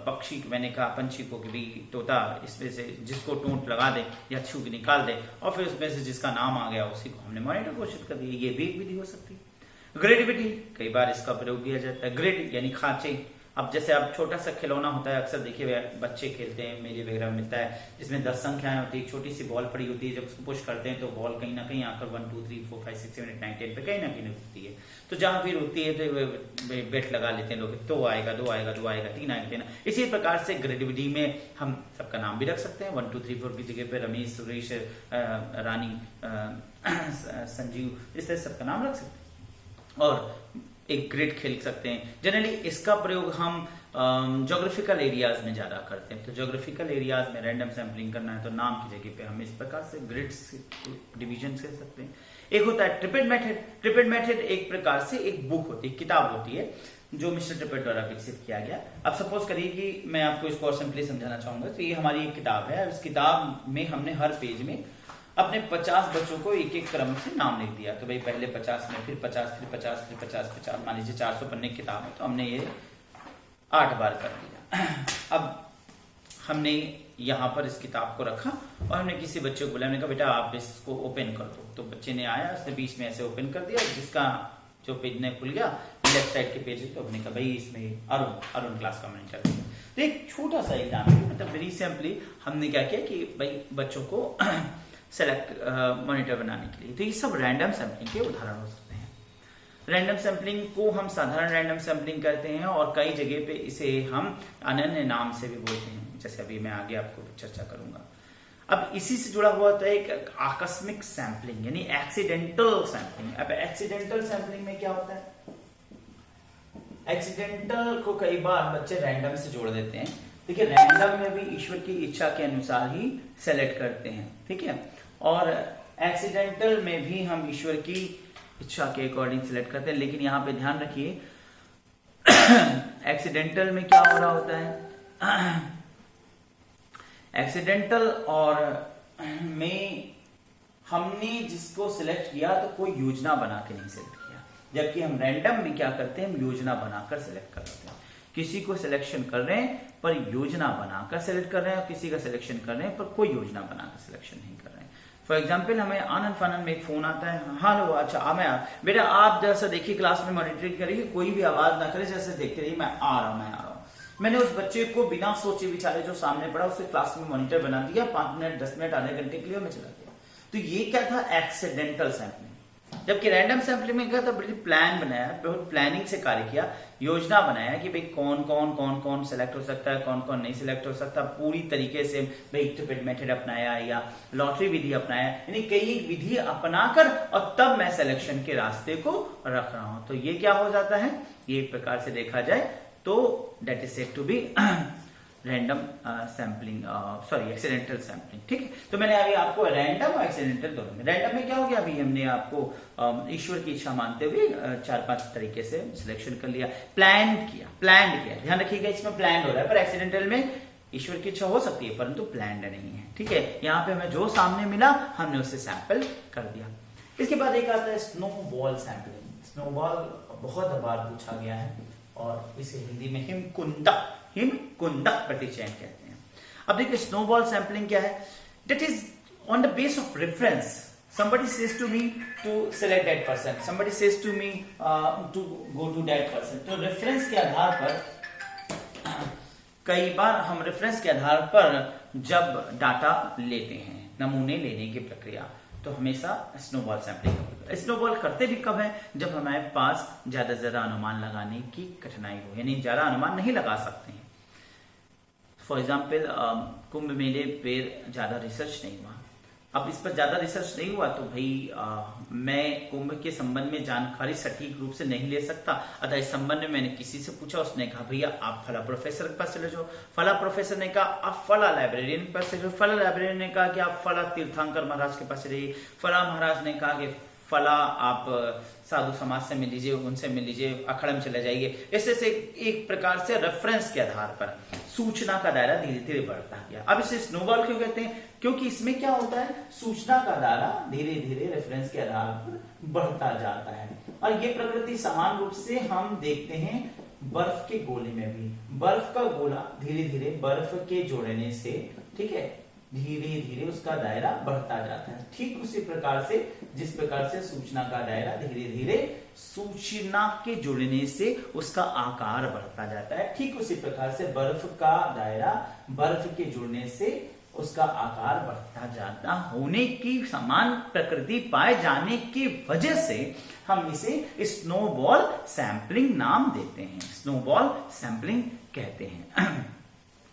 पक्षी, मैंने कहा पंछी को कि भाई तोता इसमें से जिसको टोंट लगा दे या छू के निकाल दे, और फिर उसमें से जिसका नाम आ गया उसी को हमने मॉनिटर घोषित कर दिया। ये भी एक विधि हो सकती है। ग्रेडिविटी, कई बार इसका प्रयोग किया जाता है। ग्रिड यानी खांचे। अब जैसे अब छोटा सा खिलौना होता है, अक्सर देखिए बच्चे खेलते हैं, मेले वगैरह में मिलता है, जिसमें 10 संख्याएं होती है, एक छोटी सी बॉल पड़ी होती है, जब उसको पुश करते हैं तो बॉल कहीं ना कहीं आकर 1 2 3 4 5 6 7 8 9 10 पे कहीं ना कहीं रुकती है। तो जहां भी रुकती है तो बेट लगा लेते हैं लोग, 2 आएगा 2 आएगा 2 आएगा 3 आएगा 3। इसी प्रकार से ग्रेडिविटी में हम सबका नाम भी रख सकते हैं। 1 2 3 4 की जगह पे रमेश, सुरेश, रानी, संजीव, इस तरह सबका नाम रख सकते हैं और एक ग्रिड खेल सकते हैं। जनरली इसका प्रयोग हम ज्योग्राफिकल एरियाज में ज्यादा करते हैं। तो ज्योग्राफिकल एरियाज में रैंडम सैंपलिंग करना है तो नाम की जगह पे हम इस प्रकार से ग्रिड्स डिवीजन कर सकते हैं। एक होता है ट्रिपेड मेथड। ट्रिपेड मेथड एक प्रकार से एक बुक होती है, किताब होती है, जो मिस्टर ट्रिपेड द्वारा विकसित किया गया। अब सपोज करिए कि मैं आपको इसको और सिंपली समझाना चाहूंगा। तो ये हमारी एक किताब है, इस किताब में हमने हर पेज में अपने 50 बच्चों को एक एक क्रम से नाम लिख दिया। तो भाई पहले 50 में, फिर 50, फिर 50, फिर 50, 50, मान लीजिए 400 पन्ने की किताब है, तो हमने ये 8 बार कर दिया। अब हमने यहाँ पर इस किताब को रखा और हमने किसी बच्चे को बोला, हमने कहा बेटा आप इसको ओपन कर दो। तो बच्चे ने आया, उसने बीच में ऐसे ओपन कर दिया, जिसका जो पेज ने खुल गया लेफ्ट साइड के पेज, तो हमने कहा भाई इसमें अरुण क्लास का मॉनिटर। तो एक छोटा सा एग्जाम्पल, मतलब वेरी सिंपली हमने क्या किया कि भाई बच्चों को सेलेक्ट मॉनिटर बनाने के लिए। तो ये सब रैंडम सैंपलिंग के उदाहरण हो सकते हैं। रैंडम सैंपलिंग को हम साधारण रैंडम सैंपलिंग कहते हैं और कई जगह पे इसे हम अनन्य नाम से भी बोलते हैं, जैसे अभी मैं आगे आपको चर्चा करूंगा। अब इसी से जुड़ा हुआ था एक आकस्मिक सैंपलिंग यानी एक्सीडेंटल सैंपलिंग। अब एक्सीडेंटल सैंपलिंग में क्या होता है? एक्सीडेंटल को कई बार बच्चे रैंडम से जोड़ देते हैं। देखिए रैंडम में भी ईश्वर की इच्छा के अनुसार ही सेलेक्ट करते हैं, ठीक है, और एक्सीडेंटल में भी हम ईश्वर की इच्छा के अकॉर्डिंग सिलेक्ट करते हैं। लेकिन यहां पे ध्यान रखिए एक्सीडेंटल में क्या हो रहा होता है, एक्सीडेंटल और में हमने जिसको सिलेक्ट किया तो कोई योजना बना के नहीं सिलेक्ट किया, जबकि हम रैंडम में क्या करते हैं, हम योजना बनाकर सिलेक्ट करते हैं। किसी को सिलेक्शन कर रहे हैं पर योजना बनाकर सिलेक्ट कर रहे हैं, और किसी का सिलेक्शन कर रहे हैं पर कोई योजना बनाकर सिलेक्शन नहीं कर रहे हैं। फॉर एग्जाम्पल हमें आनंद फानंद में एक फोन आता है, हेलो अच्छा मैं बेटा आप जैसा देखिए क्लास में मॉनिटरिंग करिए, कोई भी आवाज ना करे, जैसे देखते रहिए मैं आ रहा हूँ। मैंने उस बच्चे को बिना सोचे विचारे जो सामने पड़ा उसे क्लास में मॉनिटर बना दिया, 5 मिनट 10 मिनट आधे घंटे के लिए मैं चला गया। तो ये क्या था, एक्सीडेंटल सैंपलिंग। जबकि रैंडम सैंपलिंग में क्या था, बड़ी प्लान बनाया, बहुत प्लानिंग से कार्य किया, योजना बनाया कि भाई कौन कौन सेलेक्ट हो सकता है, कौन कौन नहीं सिलेक्ट हो सकता, पूरी तरीके से भाई ट्रिपेड मेथड अपनाया या लॉटरी विधि अपनाया, यानी कई विधि अपनाकर और तब मैं सिलेक्शन के रास्ते को रख रहा हूं। तो ये क्या हो जाता है, ये एक प्रकार से देखा जाए तो that is said to be random sampling, sorry accidental sampling, ठीक है। तो मैंने अभी आपको रैंडम और एक्सीडेंटल दोनों में, रैंडम में क्या हो गया, अभी हमने आपको ईश्वर की इच्छा मानते हुए 4-5 तरीके से सिलेक्शन कर लिया, प्लान किया। ध्यान रखिएगा इसमें प्लान हो रहा है, पर एक्सीडेंटल में ईश्वर की इच्छा हो सकती है परंतु प्लान नहीं है, ठीक है। यहाँ पे हमें जो सामने मिला हमने उससे सैंपल कर दिया। इसके बाद एक आता है स्नोबॉल सैंपलिंग। स्नोबॉल बहुत बार पूछा गया है और इसे हिंदी में हिमकुंडक प्रतिचयन कहते हैं। अब देखिए स्नोबॉल सैंपलिंग क्या है, that is on the base of reference. somebody says to me to select that person, somebody says to me to go to that person। तो रेफरेंस के आधार पर कई बार हम रेफरेंस के आधार पर जब डाटा लेते हैं, नमूने लेने की प्रक्रिया, तो हमेशा स्नोबॉल सैंपलिंग। स्नोबॉल करते भी कब है, जब हमारे पास ज्यादा अनुमान लगाने की कठिनाई हो, यानी ज्यादा अनुमान नहीं लगा सकते हैं। फॉर एग्जाम्पल कुंभ मेले पर ज्यादा रिसर्च नहीं हुआ। अब इस पर ज्यादा रिसर्च नहीं हुआ तो भाई मैं कुंभ के संबंध में जानकारी सटीक रूप से नहीं ले सकता। अतः इस संबंध में मैंने किसी से पूछा, उसने कहा भैया आप फला प्रोफेसर के पास चले जाओ, फला प्रोफेसर ने कहा आप फला लाइब्रेरियन के पास चले जाओ, फला लाइब्रेरियन ने कहा कि आप फला तीर्थंकर महाराज के पास चले जाइए, फला महाराज ने कहा कि फला आप साधु समाज से मिल लीजिए, उनसे मिल लीजिए, अखड़ा में चले जाइए। ऐसे से एक प्रकार से रेफरेंस के आधार पर सूचना का दायरा धीरे धीरे बढ़ता गया। अब इसे स्नोबॉल क्यों कहते हैं? क्योंकि इसमें क्या होता है, सूचना का दायरा धीरे धीरे रेफरेंस के आधार पर बढ़ता जाता है। और ये प्रकृति समान रूप से हम देखते हैं बर्फ के गोले में भी। बर्फ का गोला धीरे धीरे बर्फ के जोड़ने से, ठीक है, धीरे धीरे उसका दायरा बढ़ता जाता है। ठीक उसी प्रकार से जिस प्रकार से सूचना का दायरा धीरे धीरे सूचना के जुड़ने से उसका आकार बढ़ता जाता है, ठीक उसी प्रकार से बर्फ का दायरा बर्फ के जुड़ने से उसका आकार बढ़ता जाता होने की समान प्रकृति पाए जाने की वजह से हम इसे स्नोबॉल सैंपलिंग नाम देते हैं, स्नोबॉल सैंपलिंग कहते हैं।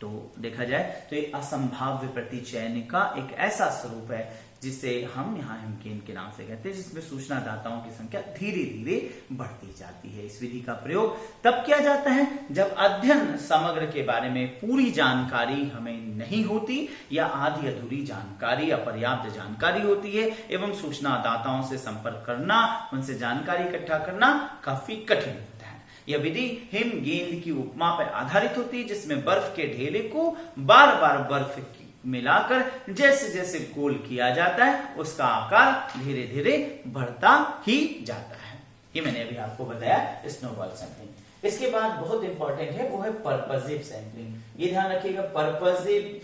तो देखा जाए तो ये असंभाव्य प्रतिचयन का एक ऐसा स्वरूप है जिसे हम यहाँ हिमकेन के नाम से कहते हैं, जिसमें सूचनादाताओं की संख्या धीरे धीरे बढ़ती जाती है। इस विधि का प्रयोग तब किया जाता है जब अध्ययन समग्र के बारे में पूरी जानकारी हमें नहीं होती या आधी अधूरी जानकारी या पर्याप्त जानकारी होती है एवं सूचनादाताओं से संपर्क करना, उनसे जानकारी इकट्ठा करना काफी कठिन होता है। यह विधि हिम गेंद की उपमा पर आधारित होती है, जिसमें बर्फ के ढेले को बार बार बर्फ की मिलाकर जैसे जैसे गोल किया जाता है उसका आकार धीरे धीरे बढ़ता ही जाता है। ये मैंने अभी आपको बताया स्नोबॉल सैंपलिंग। इसके बाद बहुत इंपॉर्टेंट है वो है पर्पसिव सैंपलिंग। ये ध्यान रखिएगा, पर्पसिव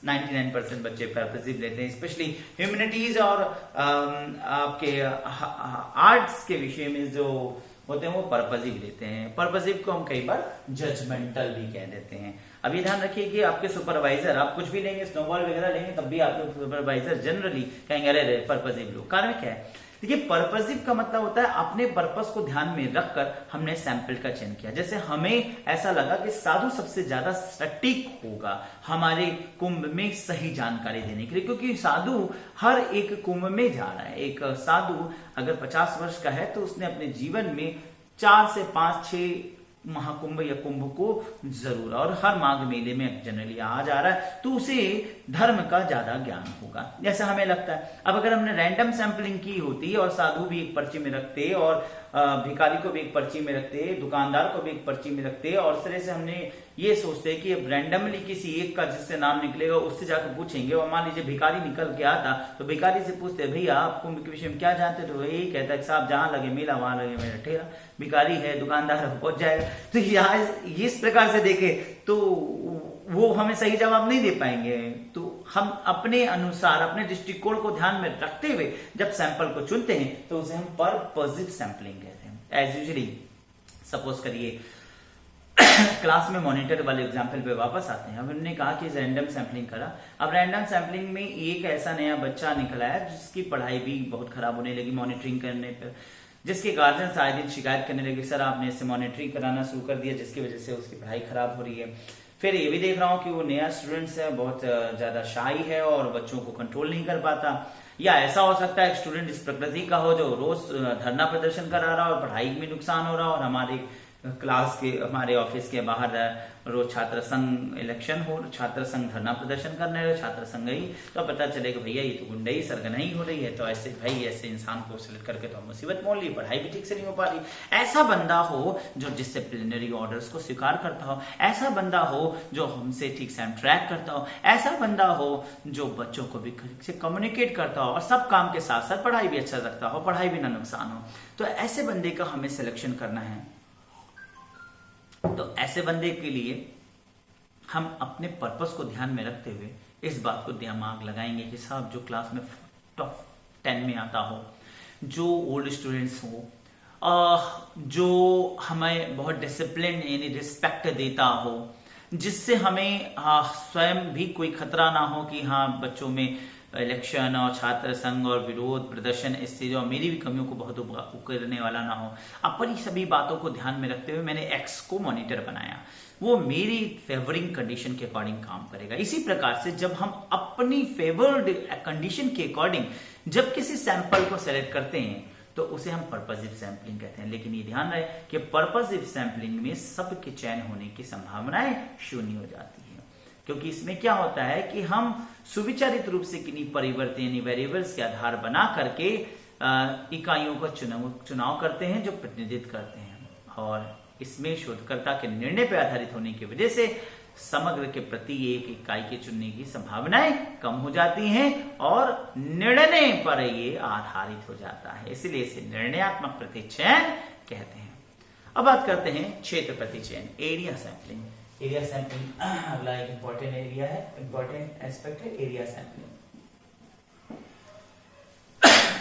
99% बच्चे पर्पसिव लेते हैं, स्पेशली ह्यूमैनिटीज और आपके आर्ट्स के विषय में जो होते हैं वो पर्पसिव लेते हैं। पर्पसिव को हम कई बार जजमेंटल भी कह देते हैं। अब ये ध्यान रखिए कि आपके सुपरवाइजर, आप कुछ भी लेंगे, स्नोबॉल वगैरह लेंगे, तब भी आपके सुपरवाइजर जनरली कहेंगे अरे पर्पसिव लो। कारण क्या है? देखिए, पर्पसिव का मतलब होता है अपने पर्पस को ध्यान में रखकर हमने सैंपल का चयन किया। जैसे हमें ऐसा लगा कि साधु सबसे ज्यादा सटीक होगा हमारे कुंभ में सही जानकारी देने के लिए, क्योंकि साधु हर एक कुंभ में जा रहा है। एक साधु अगर 50 वर्ष का है तो उसने अपने जीवन में 4 से 5-6 महाकुंभ या कुंभ को जरूर, और हर माघ मेले में जनरली आ जा रहा है, तो उसे धर्म का ज्यादा ज्ञान होगा, जैसा हमें लगता है। अब अगर हमने रैंडम सैंपलिंग की होती और साधु भी एक पर्ची में रखते और भिखारी को भी एक पर्ची में रखते, दुकानदार को भी एक पर्ची में रखते, और इस तरह से हमने ये सोचते कि अब रैंडमली किसी एक का जिससे नाम निकलेगा उससे जाकर पूछेंगे, और मान लीजिए भिखारी निकल के आता तो भिखारी से पूछते भैया आप कुंभ के विषय में क्या जानते, तो यही कहता है साहब जहां लगे मेला वहां लगे मेरा ठेला। भिखारी है, दुकानदार पहुंच जाएगा। तो यहाँ इस प्रकार से देखे तो वो हमें सही जवाब नहीं दे पाएंगे। तो हम अपने अनुसार अपने दृष्टिकोण को ध्यान में रखते हुए जब सैंपल को चुनते हैं तो उसे हम पर्पसिव सैंपलिंग कहते हैं। एज यूजुअली सपोज करिए क्लास में मॉनिटर वाले एग्जाम्पल पे वापस आते हैं। अब हमने कहा कि रैंडम सैंपलिंग करा। अब रैंडम सैंपलिंग में एक ऐसा नया बच्चा निकला है जिसकी पढ़ाई भी बहुत खराब होने लगी मॉनिटरिंग करने पर, जिसके गार्जियन आए दिन शिकायत करने लगे सर आपने इससे मॉनिटरिंग कराना शुरू कर दिया, जिसकी वजह से उसकी पढ़ाई खराब हो रही है। फिर ये भी देख रहा हूँ कि वो नया स्टूडेंट्स है, बहुत ज्यादा शाई है और बच्चों को कंट्रोल नहीं कर पाता। या ऐसा हो सकता है स्टूडेंट इस प्रकृति का हो जो रोज धरना प्रदर्शन करा रहा और पढ़ाई में नुकसान हो रहा, और हमारे क्लास के हमारे ऑफिस के बाहर रोज छात्र संघ इलेक्शन हो, छात्र संघ धरना प्रदर्शन करने रहे, छात्र संघ ही, तो पता चलेगा भैया ये तो गुंडई सरगनाई हो रही है। तो ऐसे भाई ऐसे इंसान को सिलेक्ट करके तो मुसीबत मोल ली, पढ़ाई भी ठीक से नहीं हो पा रही। ऐसा बंदा हो जो डिसिप्लिनरी ऑर्डर्स को स्वीकार करता हो, ऐसा बंदा हो जो हमसे ठीक से इंटरेक्ट करता हो, ऐसा बंदा हो जो बच्चों को भी ठीक से कम्युनिकेट करता हो और सब काम के साथ साथ पढ़ाई भी अच्छा रखता हो, पढ़ाई भी ना नुकसान हो। तो ऐसे बंदे का हमें सिलेक्शन करना है। तो ऐसे बंदे के लिए हम अपने पर्पस को ध्यान में रखते हुए इस बात को दिमाग लगाएंगे कि साहब जो क्लास में टॉप 10 में आता हो, जो ओल्ड स्टूडेंट्स हो, जो हमें बहुत डिसिप्लिन यानी रिस्पेक्ट देता हो, जिससे हमें स्वयं भी कोई खतरा ना हो कि हाँ बच्चों में इलेक्शन और छात्र संघ और विरोध प्रदर्शन इससे जो मेरी भी कमियों को बहुत उकरने वाला ना हो। अपनी सभी बातों को ध्यान में रखते हुए मैंने एक्स को मॉनिटर बनाया, वो मेरी फेवरिंग कंडीशन के अकॉर्डिंग काम करेगा। इसी प्रकार से जब हम अपनी फेवर्ड कंडीशन के अकॉर्डिंग जब किसी सैंपल को सेलेक्ट करते हैं तो उसे हम पर्पसिव सैंपलिंग कहते हैं। लेकिन ये ध्यान रहे कि पर्पसिव सैंपलिंग में सबके चयन होने की संभावनाएं शून्य हो जाती है, क्योंकि इसमें क्या होता है कि हम सुविचारित रूप से किन्हीं परिवर्तन यानी वेरिएबल्स के आधार बना करके इकाइयों का चुनाव करते हैं जो प्रतिनिधित्व करते हैं, और इसमें शोधकर्ता के निर्णय पर आधारित होने की वजह से समग्र के प्रति एक इकाई के चुनने की संभावनाएं कम हो जाती हैं और निर्णय पर ये आधारित हो जाता है, इसलिए इसे निर्णयात्मक प्रतिचयन कहते हैं। अब बात करते हैं क्षेत्र प्रतिचयन, एरिया सैंपलिंग। एरिया सैंपलिंग अगला एक इंपॉर्टेंट एरिया है, इंपॉर्टेंट एस्पेक्ट है एरिया सैंपलिंग।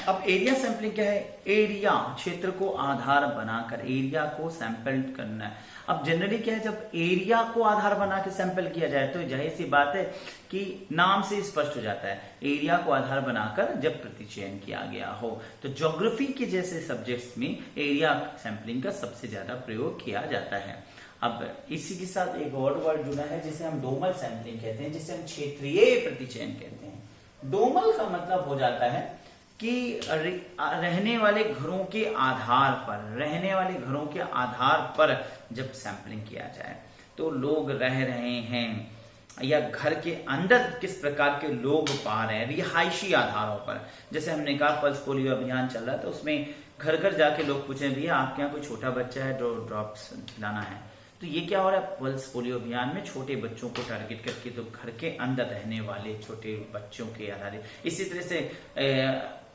अब एरिया सैंपलिंग क्या है? एरिया, क्षेत्र को आधार बनाकर एरिया को सैंपल करना है। अब जनरली क्या है, जब एरिया को आधार बना के सैंपल किया जाए तो जाहिर सी बात है कि नाम से स्पष्ट हो जाता है, एरिया को आधार बनाकर जब प्रतिचयन किया गया हो। तो ज्योग्राफी के जैसे सब्जेक्ट्स में एरिया सैंपलिंग का सबसे ज्यादा प्रयोग किया जाता है। अब इसी के साथ एक और वर्ड जुड़ा है जिसे हम डोमल सैंपलिंग कहते हैं, जिसे हम क्षेत्रीय प्रतिचयन कहते हैं। डोमल का मतलब हो जाता है कि रहने वाले घरों के आधार पर जब सैंपलिंग किया जाए, तो लोग रह रहे हैं या घर के अंदर किस प्रकार के लोग पा रहे हैं, रिहायशी आधारों पर। जैसे हमने कहा पल्स पोलियो अभियान चल रहा था, उसमें घर घर जाके लोग पूछे भैया आपके यहाँ कोई छोटा बच्चा है जो ड्रॉप्स खिलाना है। तो ये क्या हो रहा है, पल्स पोलियो अभियान में छोटे बच्चों को टारगेट करके तो घर के अंदर रहने वाले छोटे बच्चों के आधारित। इसी तरह से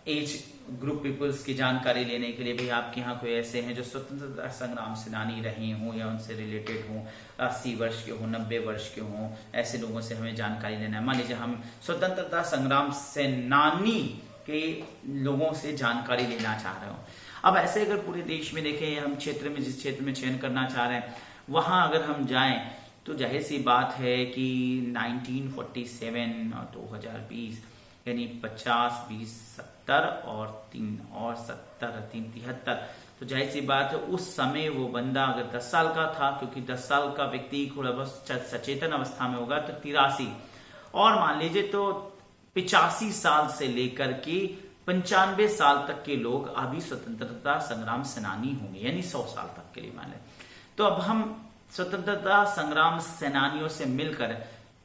एज ग्रुप पीपल्स की जानकारी लेने के लिए भाई आपके यहाँ कोई ऐसे हैं जो स्वतंत्रता संग्राम सेनानी रहे हों या उनसे रिलेटेड हों, 80 वर्ष के हों, 90 वर्ष के हों, ऐसे लोगों से हमें जानकारी लेना है। मान लीजिए हम स्वतंत्रता संग्राम सेनानी के लोगों से जानकारी लेना चाह रहे हो। अब ऐसे अगर पूरे देश में देखें, हम क्षेत्र में जिस क्षेत्र में चयन करना चाह रहे हैं वहां अगर हम जाएं तो जाहिर सी बात है कि 1947 और 2020 यानी 50, 20, 70 और 3 और 70, 3, 73, तो जाहिर सी बात है उस समय वो बंदा अगर 10 साल का था, क्योंकि 10 साल का व्यक्ति थोड़ा बहुत सचेतन अवस्था में होगा, तो 83, और मान लीजिए तो 85 साल से लेकर के 95 साल तक के लोग अभी स्वतंत्रता संग्राम सेनानी होंगे, यानी 100 साल तक के लिए मान लें। तो अब हम स्वतंत्रता संग्राम सेनानियों से मिलकर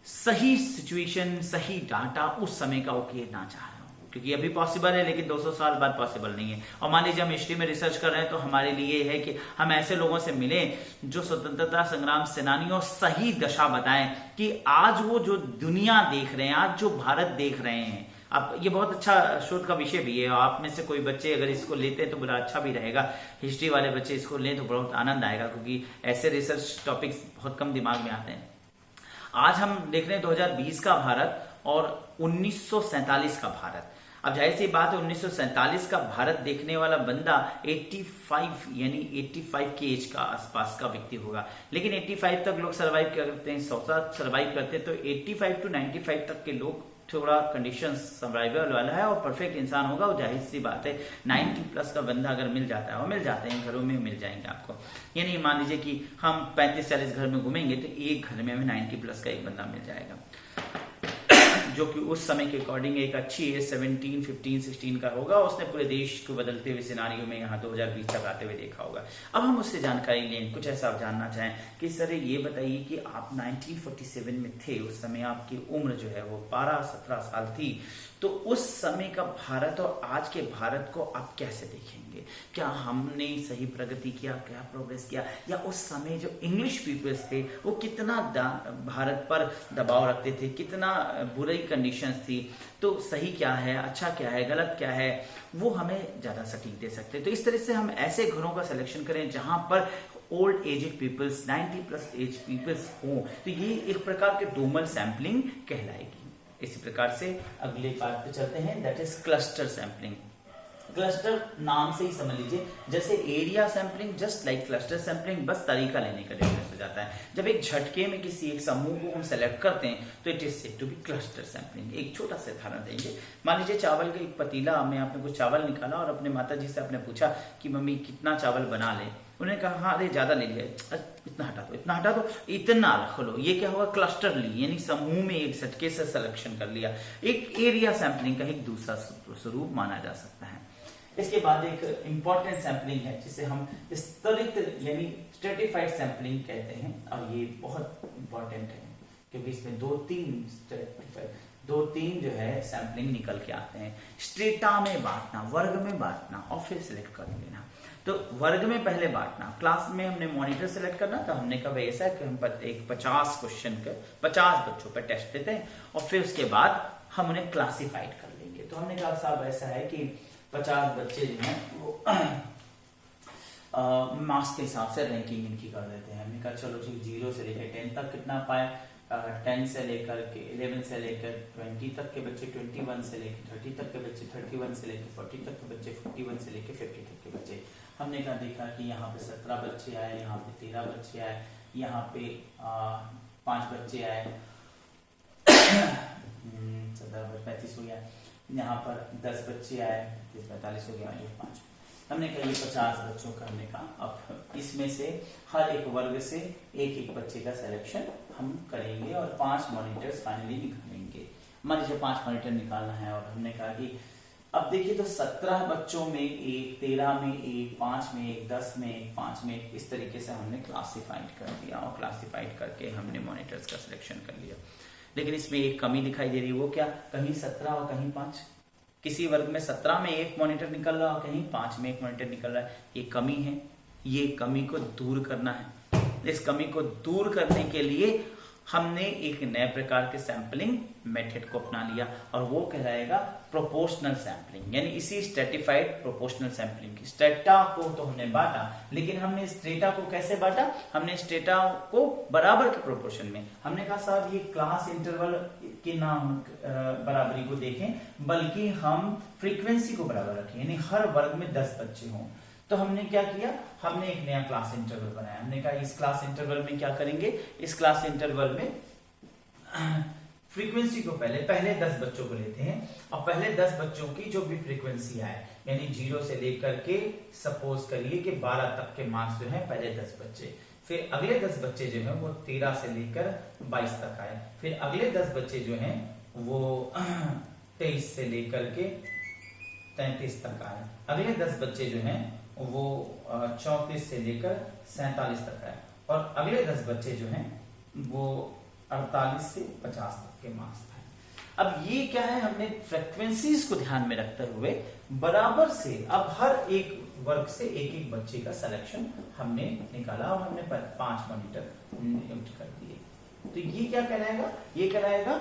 सही सिचुएशन, सही डाटा उस समय का घेरना चाह रहे हो, क्योंकि अभी पॉसिबल है लेकिन 200 साल बाद पॉसिबल नहीं है। और मान लीजिए हम हिस्ट्री में रिसर्च कर रहे हैं तो हमारे लिए है कि हम ऐसे लोगों से मिलें जो स्वतंत्रता संग्राम सेनानियों सही दशा बताएं कि आज वो जो दुनिया देख रहे हैं, आज जो भारत देख रहे हैं। अब ये बहुत अच्छा शोध का विषय भी है, आप में से कोई बच्चे अगर इसको लेते हैं तो बड़ा अच्छा भी रहेगा। हिस्ट्री वाले बच्चे इसको लें तो बहुत आनंद आएगा, क्योंकि ऐसे रिसर्च टॉपिक्स बहुत कम दिमाग में आते हैं। आज हम देख रहे हैं 2020 का भारत और 1947 का भारत। अब जाहिर सी बात है 1947 का भारत देखने वाला बंदा 85 यानी 85 के एज का आसपास का व्यक्ति होगा, लेकिन 85 तक लोग सर्वाइव करते हैं, 100 साल सर्वाइव करते हैं। तो 85 टू 95 तक के लोग थोड़ा कंडीशन सर्वाइवल वाला है और परफेक्ट इंसान होगा। और जाहिर सी बात है 90 प्लस का बंदा अगर मिल जाता है, और मिल जाते हैं, घरों में मिल जाएंगे आपको। यानी मान लीजिए कि हम 35-40 घर में घूमेंगे तो एक घर में हमें 90 प्लस का एक बंदा मिल जाएगा, जो कि उस समय के अकॉर्डिंग एक अच्छी एज 17, 15, 16 का होगा। उसने पूरे देश को बदलते हुए सिनारियों में यहाँ 2020 तक आते हुए देखा होगा। अब हम उससे जानकारी लें, कुछ ऐसा आप जानना चाहें कि सर ये बताइए कि आप 1947 में थे, उस समय आपकी उम्र जो है वो 12-17 साल थी, तो उस समय का भारत और आज के भारत को आप कैसे देखेंगे? क्या हमने सही प्रगति किया, क्या प्रोग्रेस किया, या उस समय जो इंग्लिश पीपल्स थे वो कितना भारत पर दबाव रखते थे, कितना बुरी कंडीशंस थी? तो सही क्या है, अच्छा क्या है, गलत क्या है, वो हमें ज्यादा सटीक दे सकते हैं। तो इस तरह से हम ऐसे घरों का सिलेक्शन करें जहां पर old aged peoples, 90 plus age peoples हों, तो ये एक प्रकार के डोमल सैंपलिंग कहलाएगी। इसी प्रकार से अगले पार्ट पे चलते हैं, that is cluster sampling. Cluster नाम से ही समझ लीजिए, जैसे area sampling just like cluster sampling, बस तरीका लेने का डिफरेंस हो जाता है। जब एक झटके में किसी एक समूह को हम सेलेक्ट करते हैं तो it is said to be cluster sampling. एक छोटा सा उदाहरण देंगे, मान लीजिए चावल का एक पतीला में आपने कुछ चावल निकाला और अपने माता जी से आपने पूछा कि मम्मी कितना चावल बना ले। उन्होंने कहा हाँ अरे ज्यादा ले लिया, इतना हटा दो, इतना हटा दो, इतना रख लो। ये क्या होगा, क्लस्टर ली, यानी समूह में एक झटके से सिलेक्शन कर लिया। एक एरिया सैंपलिंग का एक दूसरा स्वरूप माना जा सकता है। इसके बाद एक इंपॉर्टेंट सैंपलिंग है जिसे हम स्तरित यानी स्ट्रेटिफाइड सैंपलिंग कहते हैं, और ये बहुत इंपॉर्टेंट है क्योंकि इसमें 2-3 स्ट्रेटिफाइड 2-3 जो है सैंपलिंग निकल के आते हैं। स्ट्रेटा में बांटना, वर्ग में बांटना और फिर सिलेक्ट कर लेना। तो वर्ग में पहले बांटना, क्लास में हमने मॉनिटर सेलेक्ट करना था, हमने कहा भाई ऐसा है कि हम एक 50 क्वेश्चन का 50 बच्चों पर टेस्ट देते हैं और फिर उसके बाद हम उन्हें क्लासिफाइड कर लेंगे। तो हमने कहा साहब ऐसा है कि 50 बच्चे जो हैं वो मार्क्स के हिसाब से रैंकिंग इनकी कर देते हैं। हमने कहा चलो ठीक 0 से लेकर 10 तक कितना पाए, 10 से लेकर के 11 से लेकर 20 तक के बच्चे, 21 से लेकर 30 तक के बच्चे, 31 से लेकर 40 तक के बच्चे, 41 से लेकर 50 तक के बच्चे। हमने कहा देखा कि यहाँ पे 17 बच्चे आए, यहाँ पे 13 बच्चे आए, यहाँ पे 5 बच्चे आए 35 हो गया, यहाँ पर 10 बच्चे आए 45 हो गया, ये 5। हमने कहा ये 50 बच्चों का हमने कहा अब इसमें से हर एक वर्ग से एक बच्चे का सिलेक्शन हम करेंगे और 5 मॉनिटर्स फाइनली निकालेंगे। मान लीजिए 5 मॉनिटर निकालना है और हमने कहा कि अब देखिए तो 17 बच्चों में एक, 13 में एक, 5 में एक, 10 में एक, 5 में एक, इस तरीके से हमने क्लासिफाइड कर दिया और क्लासिफाइड करके हमने मॉनिटर्स का सिलेक्शन कर लिया। लेकिन इसमें एक कमी दिखाई दे रही है, वो क्या, कहीं 17 और कहीं 5। किसी वर्ग में 17 में एक मॉनिटर निकल रहा है और कहीं 5 में एक मॉनिटर निकल रहा है, ये कमी है। ये कमी को दूर करना है। इस कमी को दूर करने के लिए हमने एक नए प्रकार के सैंपलिंग मेथड को अपना लिया और वो कहलाएगा प्रोपोर्शनल सैंपलिंग, यानी इसी स्ट्रेटिफाइड प्रोपोर्शनल सैंपलिंग की। स्ट्रेटा को तो हमने बांटा, लेकिन हमने स्ट्रेटा को कैसे बांटा, हमने स्ट्रेटा को बराबर के प्रोपोर्शन में। हमने कहा साहब ये क्लास इंटरवल के नाम बराबरी को देखें, बल्कि हम फ्रीक्वेंसी को बराबर रखें, यानी हर वर्ग में 10 बच्चे हों। तो हमने क्या किया, हमने एक नया क्लास इंटरवल बनाया। हमने कहा इस क्लास इंटरवल में क्या करेंगे, इस क्लास इंटरवल में फ्रीक्वेंसी को पहले 10 बच्चों को लेते हैं और पहले 10 बच्चों की जो भी फ्रीक्वेंसी आए, यानी 0 से लेकर के सपोज करिए कि 12 तक के मार्क्स जो है पहले 10 बच्चे, फिर अगले 10 बच्चे जो है वो 13 से लेकर 22 तक आए, फिर अगले 10 बच्चे जो हैं वो 23 से लेकर के 33 तक आए, अगले 10 बच्चे जो हैं वो 34 से लेकर 47 तक आए और अगले 10 बच्चे जो हैं वो 48 से 50 तक के मार्क्स आए। अब ये क्या है, हमने फ्रीक्वेंसीज को ध्यान में रखते हुए बराबर से अब हर एक वर्ग से एक बच्चे का सिलेक्शन हमने निकाला और हमने 5 मॉनिटर नियुक्त कर दिए। तो ये क्या कहलाएगा, ये कहलाएगा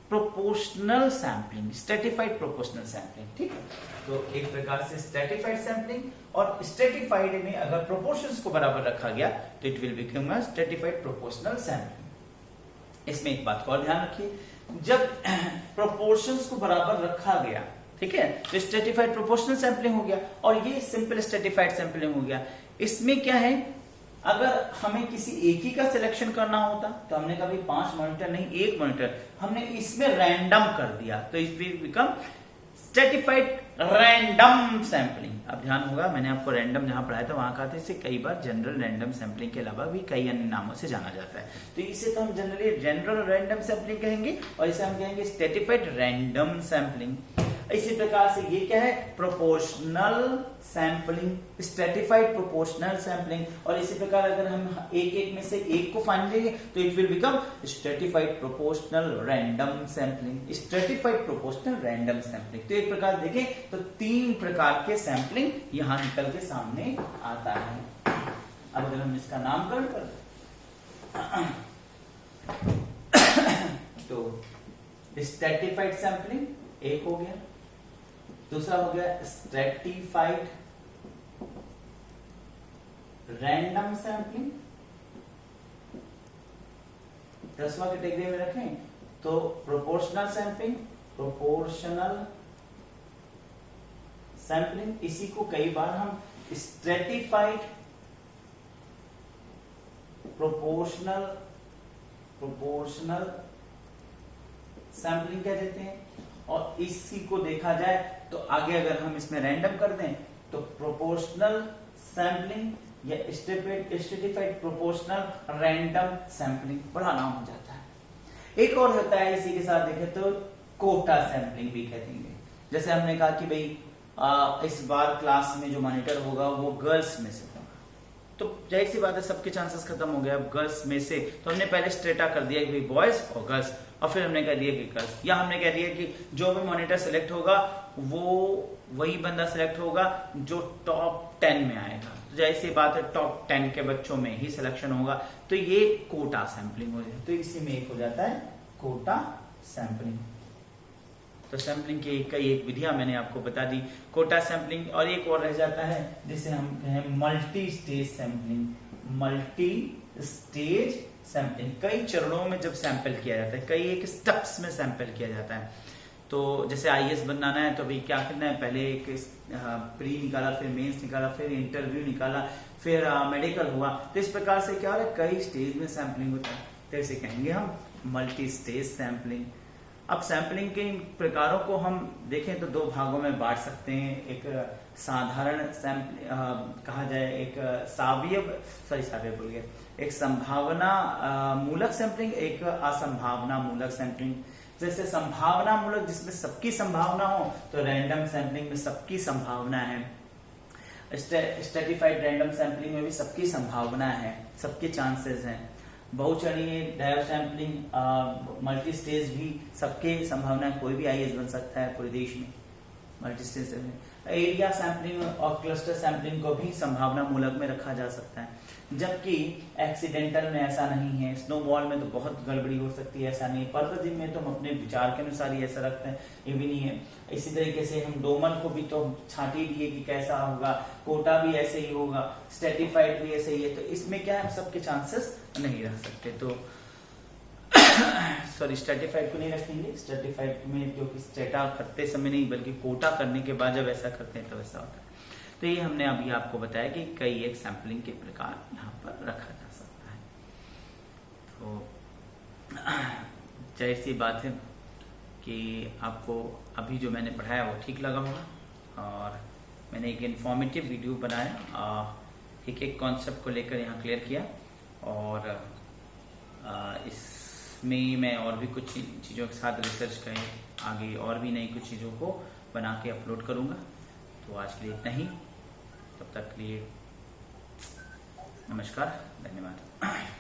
proportional sampling, stratified proportional sampling. ठीक है, तो एक प्रकार से स्ट्रेटिफाइड सैंपलिंग, और स्ट्रेटिफाइड में अगर प्रोपोर्शंस को बराबर रखा गया तो it will become a stratified proportional sampling. इसमें एक बात को और ध्यान रखिए, जब प्रोपोर्शंस को बराबर रखा गया, ठीक है, तो स्ट्रेटिफाइड प्रोपोर्शनल सैंपलिंग हो गया और ये सिंपल स्ट्रेटिफाइड सैंपलिंग हो गया। इसमें क्या है, अगर हमें किसी एक ही का सिलेक्शन करना होता तो हमने कभी 5 मॉनिटर नहीं, 1 मॉनिटर, हमने इसमें रैंडम कर दिया तो it will become stratified random sampling. अब ध्यान होगा, मैंने आपको रैंडम जहां पढ़ाया था वहां कहा था इसे कई बार जनरल रैंडम सैंपलिंग के अलावा भी कई अन्य नामों से जाना जाता है। तो इसे तो हम जनरली जनरल रैंडम सैंपलिंग कहेंगे और इसे हम कहेंगे स्ट्रेटिफाइड रैंडम सैंपलिंग। इसी प्रकार से ये क्या है, proportional sampling, stratified proportional sampling. और इसी प्रकार अगर हम एक में से एक को फाइंड लेंगे तो it will become stratified proportional random sampling, stratified proportional random sampling. तो एक प्रकार देखें तो 3 प्रकार के सैंपलिंग यहां निकल के सामने आता है। अब अगर हम इसका नामकरण कर तो स्ट्रेटिफाइड सैंपलिंग एक हो गया, दूसरा हो गया स्ट्रेटिफाइड रैंडम सैंपलिंग, 10वां कैटेगरी में रखें तो प्रोपोर्शनल सैंपलिंग, प्रोपोर्शनल सैंपलिंग, इसी को कई बार हम स्ट्रेटिफाइड प्रोपोर्शनल सैंपलिंग कह देते हैं। और इसी को देखा जाए तो आगे अगर हम इसमें रैंडम कर दें तो प्रोपोर्शनल सैंपलिंग या स्ट्रेटिफाइड प्रोपोर्शनल रैंडम सैंपलिंग, बड़ा नाम हो जाता है। एक और होता है इसी के साथ देखें तो कोटा सैंपलिंग भी कहते हैं। जैसे हमने कहा कि भाई इस बार क्लास में जो मॉनिटर होगा वो गर्ल्स में से होगा, तो जाहिर सी बात है सबके चांसेस खत्म हो गए अब गर्ल्स में से, तो हमने पहले स्ट्रेटा कर दिया कि भाई बॉयज और गर्ल्स, और फिर हमने कह दिया कि कर्स, या हमने कह दिया कि जो भी मॉनिटर सिलेक्ट होगा वो वही बंदा सिलेक्ट होगा जो टॉप 10 में आएगा। तो जैसी बात है टॉप 10 के बच्चों में ही सिलेक्शन होगा, तो ये कोटा सैंपलिंग हो जाए। तो इसी में एक हो जाता है कोटा सैंपलिंग। तो सैंपलिंग की कई एक विधियां मैंने आपको बता दी, कोटा सैंपलिंग। और एक और रह जाता है जिसे हम कहें multi stage sampling. Multi stage sampling, कई चरणों में जब सैंपल किया जाता है, कई एक स्टेप्स में सैंपल किया जाता है। तो जैसे आईएएस बनाना है तो अभी क्या करना है, पहले एक प्री निकाला, फिर मेंस निकाला, फिर इंटरव्यू निकाला, फिर मेडिकल हुआ। तो इस प्रकार से क्या हो रहा है, कई स्टेज में सैंपलिंग होता है, तो इसे कहेंगे हम मल्टी स्टेज सैंपलिंग। अब सैंपलिंग के इन प्रकारों को हम देखें तो दो भागों में बांट सकते हैं। एक साधारण सैंपल कहा जाए, एक सावयव बोल गया, एक संभावना मूलक सैंपलिंग, एक असंभावना मूलक सैंपलिंग। जैसे संभावना मूलक जिसमें सबकी संभावना हो, तो रैंडम सैंपलिंग में सबकी संभावना है। स्ट्रेटिफाइड रैंडम सैंपलिंग में भी सबकी संभावना है, सबके चांसेस हैं। बहुचरणीय डायो सैंपलिंग मल्टी स्टेज भी सबके संभावना है, कोई भी आईएएस बन सकता है पूरे देश में मल्टी स्टेज में। एरिया सैंपलिंग और क्लस्टर सैंपलिंग को भी संभावना मूलक में रखा जा सकता है, जबकि एक्सीडेंटल में ऐसा नहीं है। स्नोबॉल में तो बहुत गड़बड़ी हो सकती है, ऐसा नहीं। पर्वत में तो हम अपने विचार के अनुसार ही ऐसा रखते हैं, ये भी नहीं है। इसी तरीके से हम डोमन को भी तो छांट ही दिए कि कैसा होगा, कोटा भी ऐसे ही होगा, स्ट्रेटिफाइड भी ऐसे ही है। तो इसमें क्या है, हम सबके चांसेस नहीं रख सकते। तो सॉरी, स्ट्रेटिफाइड को नहीं रखेंगे। स्ट्रेटिफाइड में जो कि स्ट्रेटा करते समय नहीं, बल्कि कोटा करने के बाद जब ऐसा करते हैं तो ऐसा होता है। तो ये हमने अभी आपको बताया कि कई एक सैंपलिंग के प्रकार यहाँ पर रखा जा सकता है। तो जाहिर सी बात है कि आपको अभी जो मैंने पढ़ाया वो ठीक लगा होगा, और मैंने एक इन्फॉर्मेटिव वीडियो बनाया, एक एक कॉन्सेप्ट को लेकर यहाँ क्लियर किया, और इसमें मैं और भी कुछ चीज़ों के साथ रिसर्च करें आगे, और भी नई कुछ चीज़ों को बना के अपलोड करूँगा। तो आज के लिए इतना ही, तब तक के लिए नमस्कार, धन्यवाद।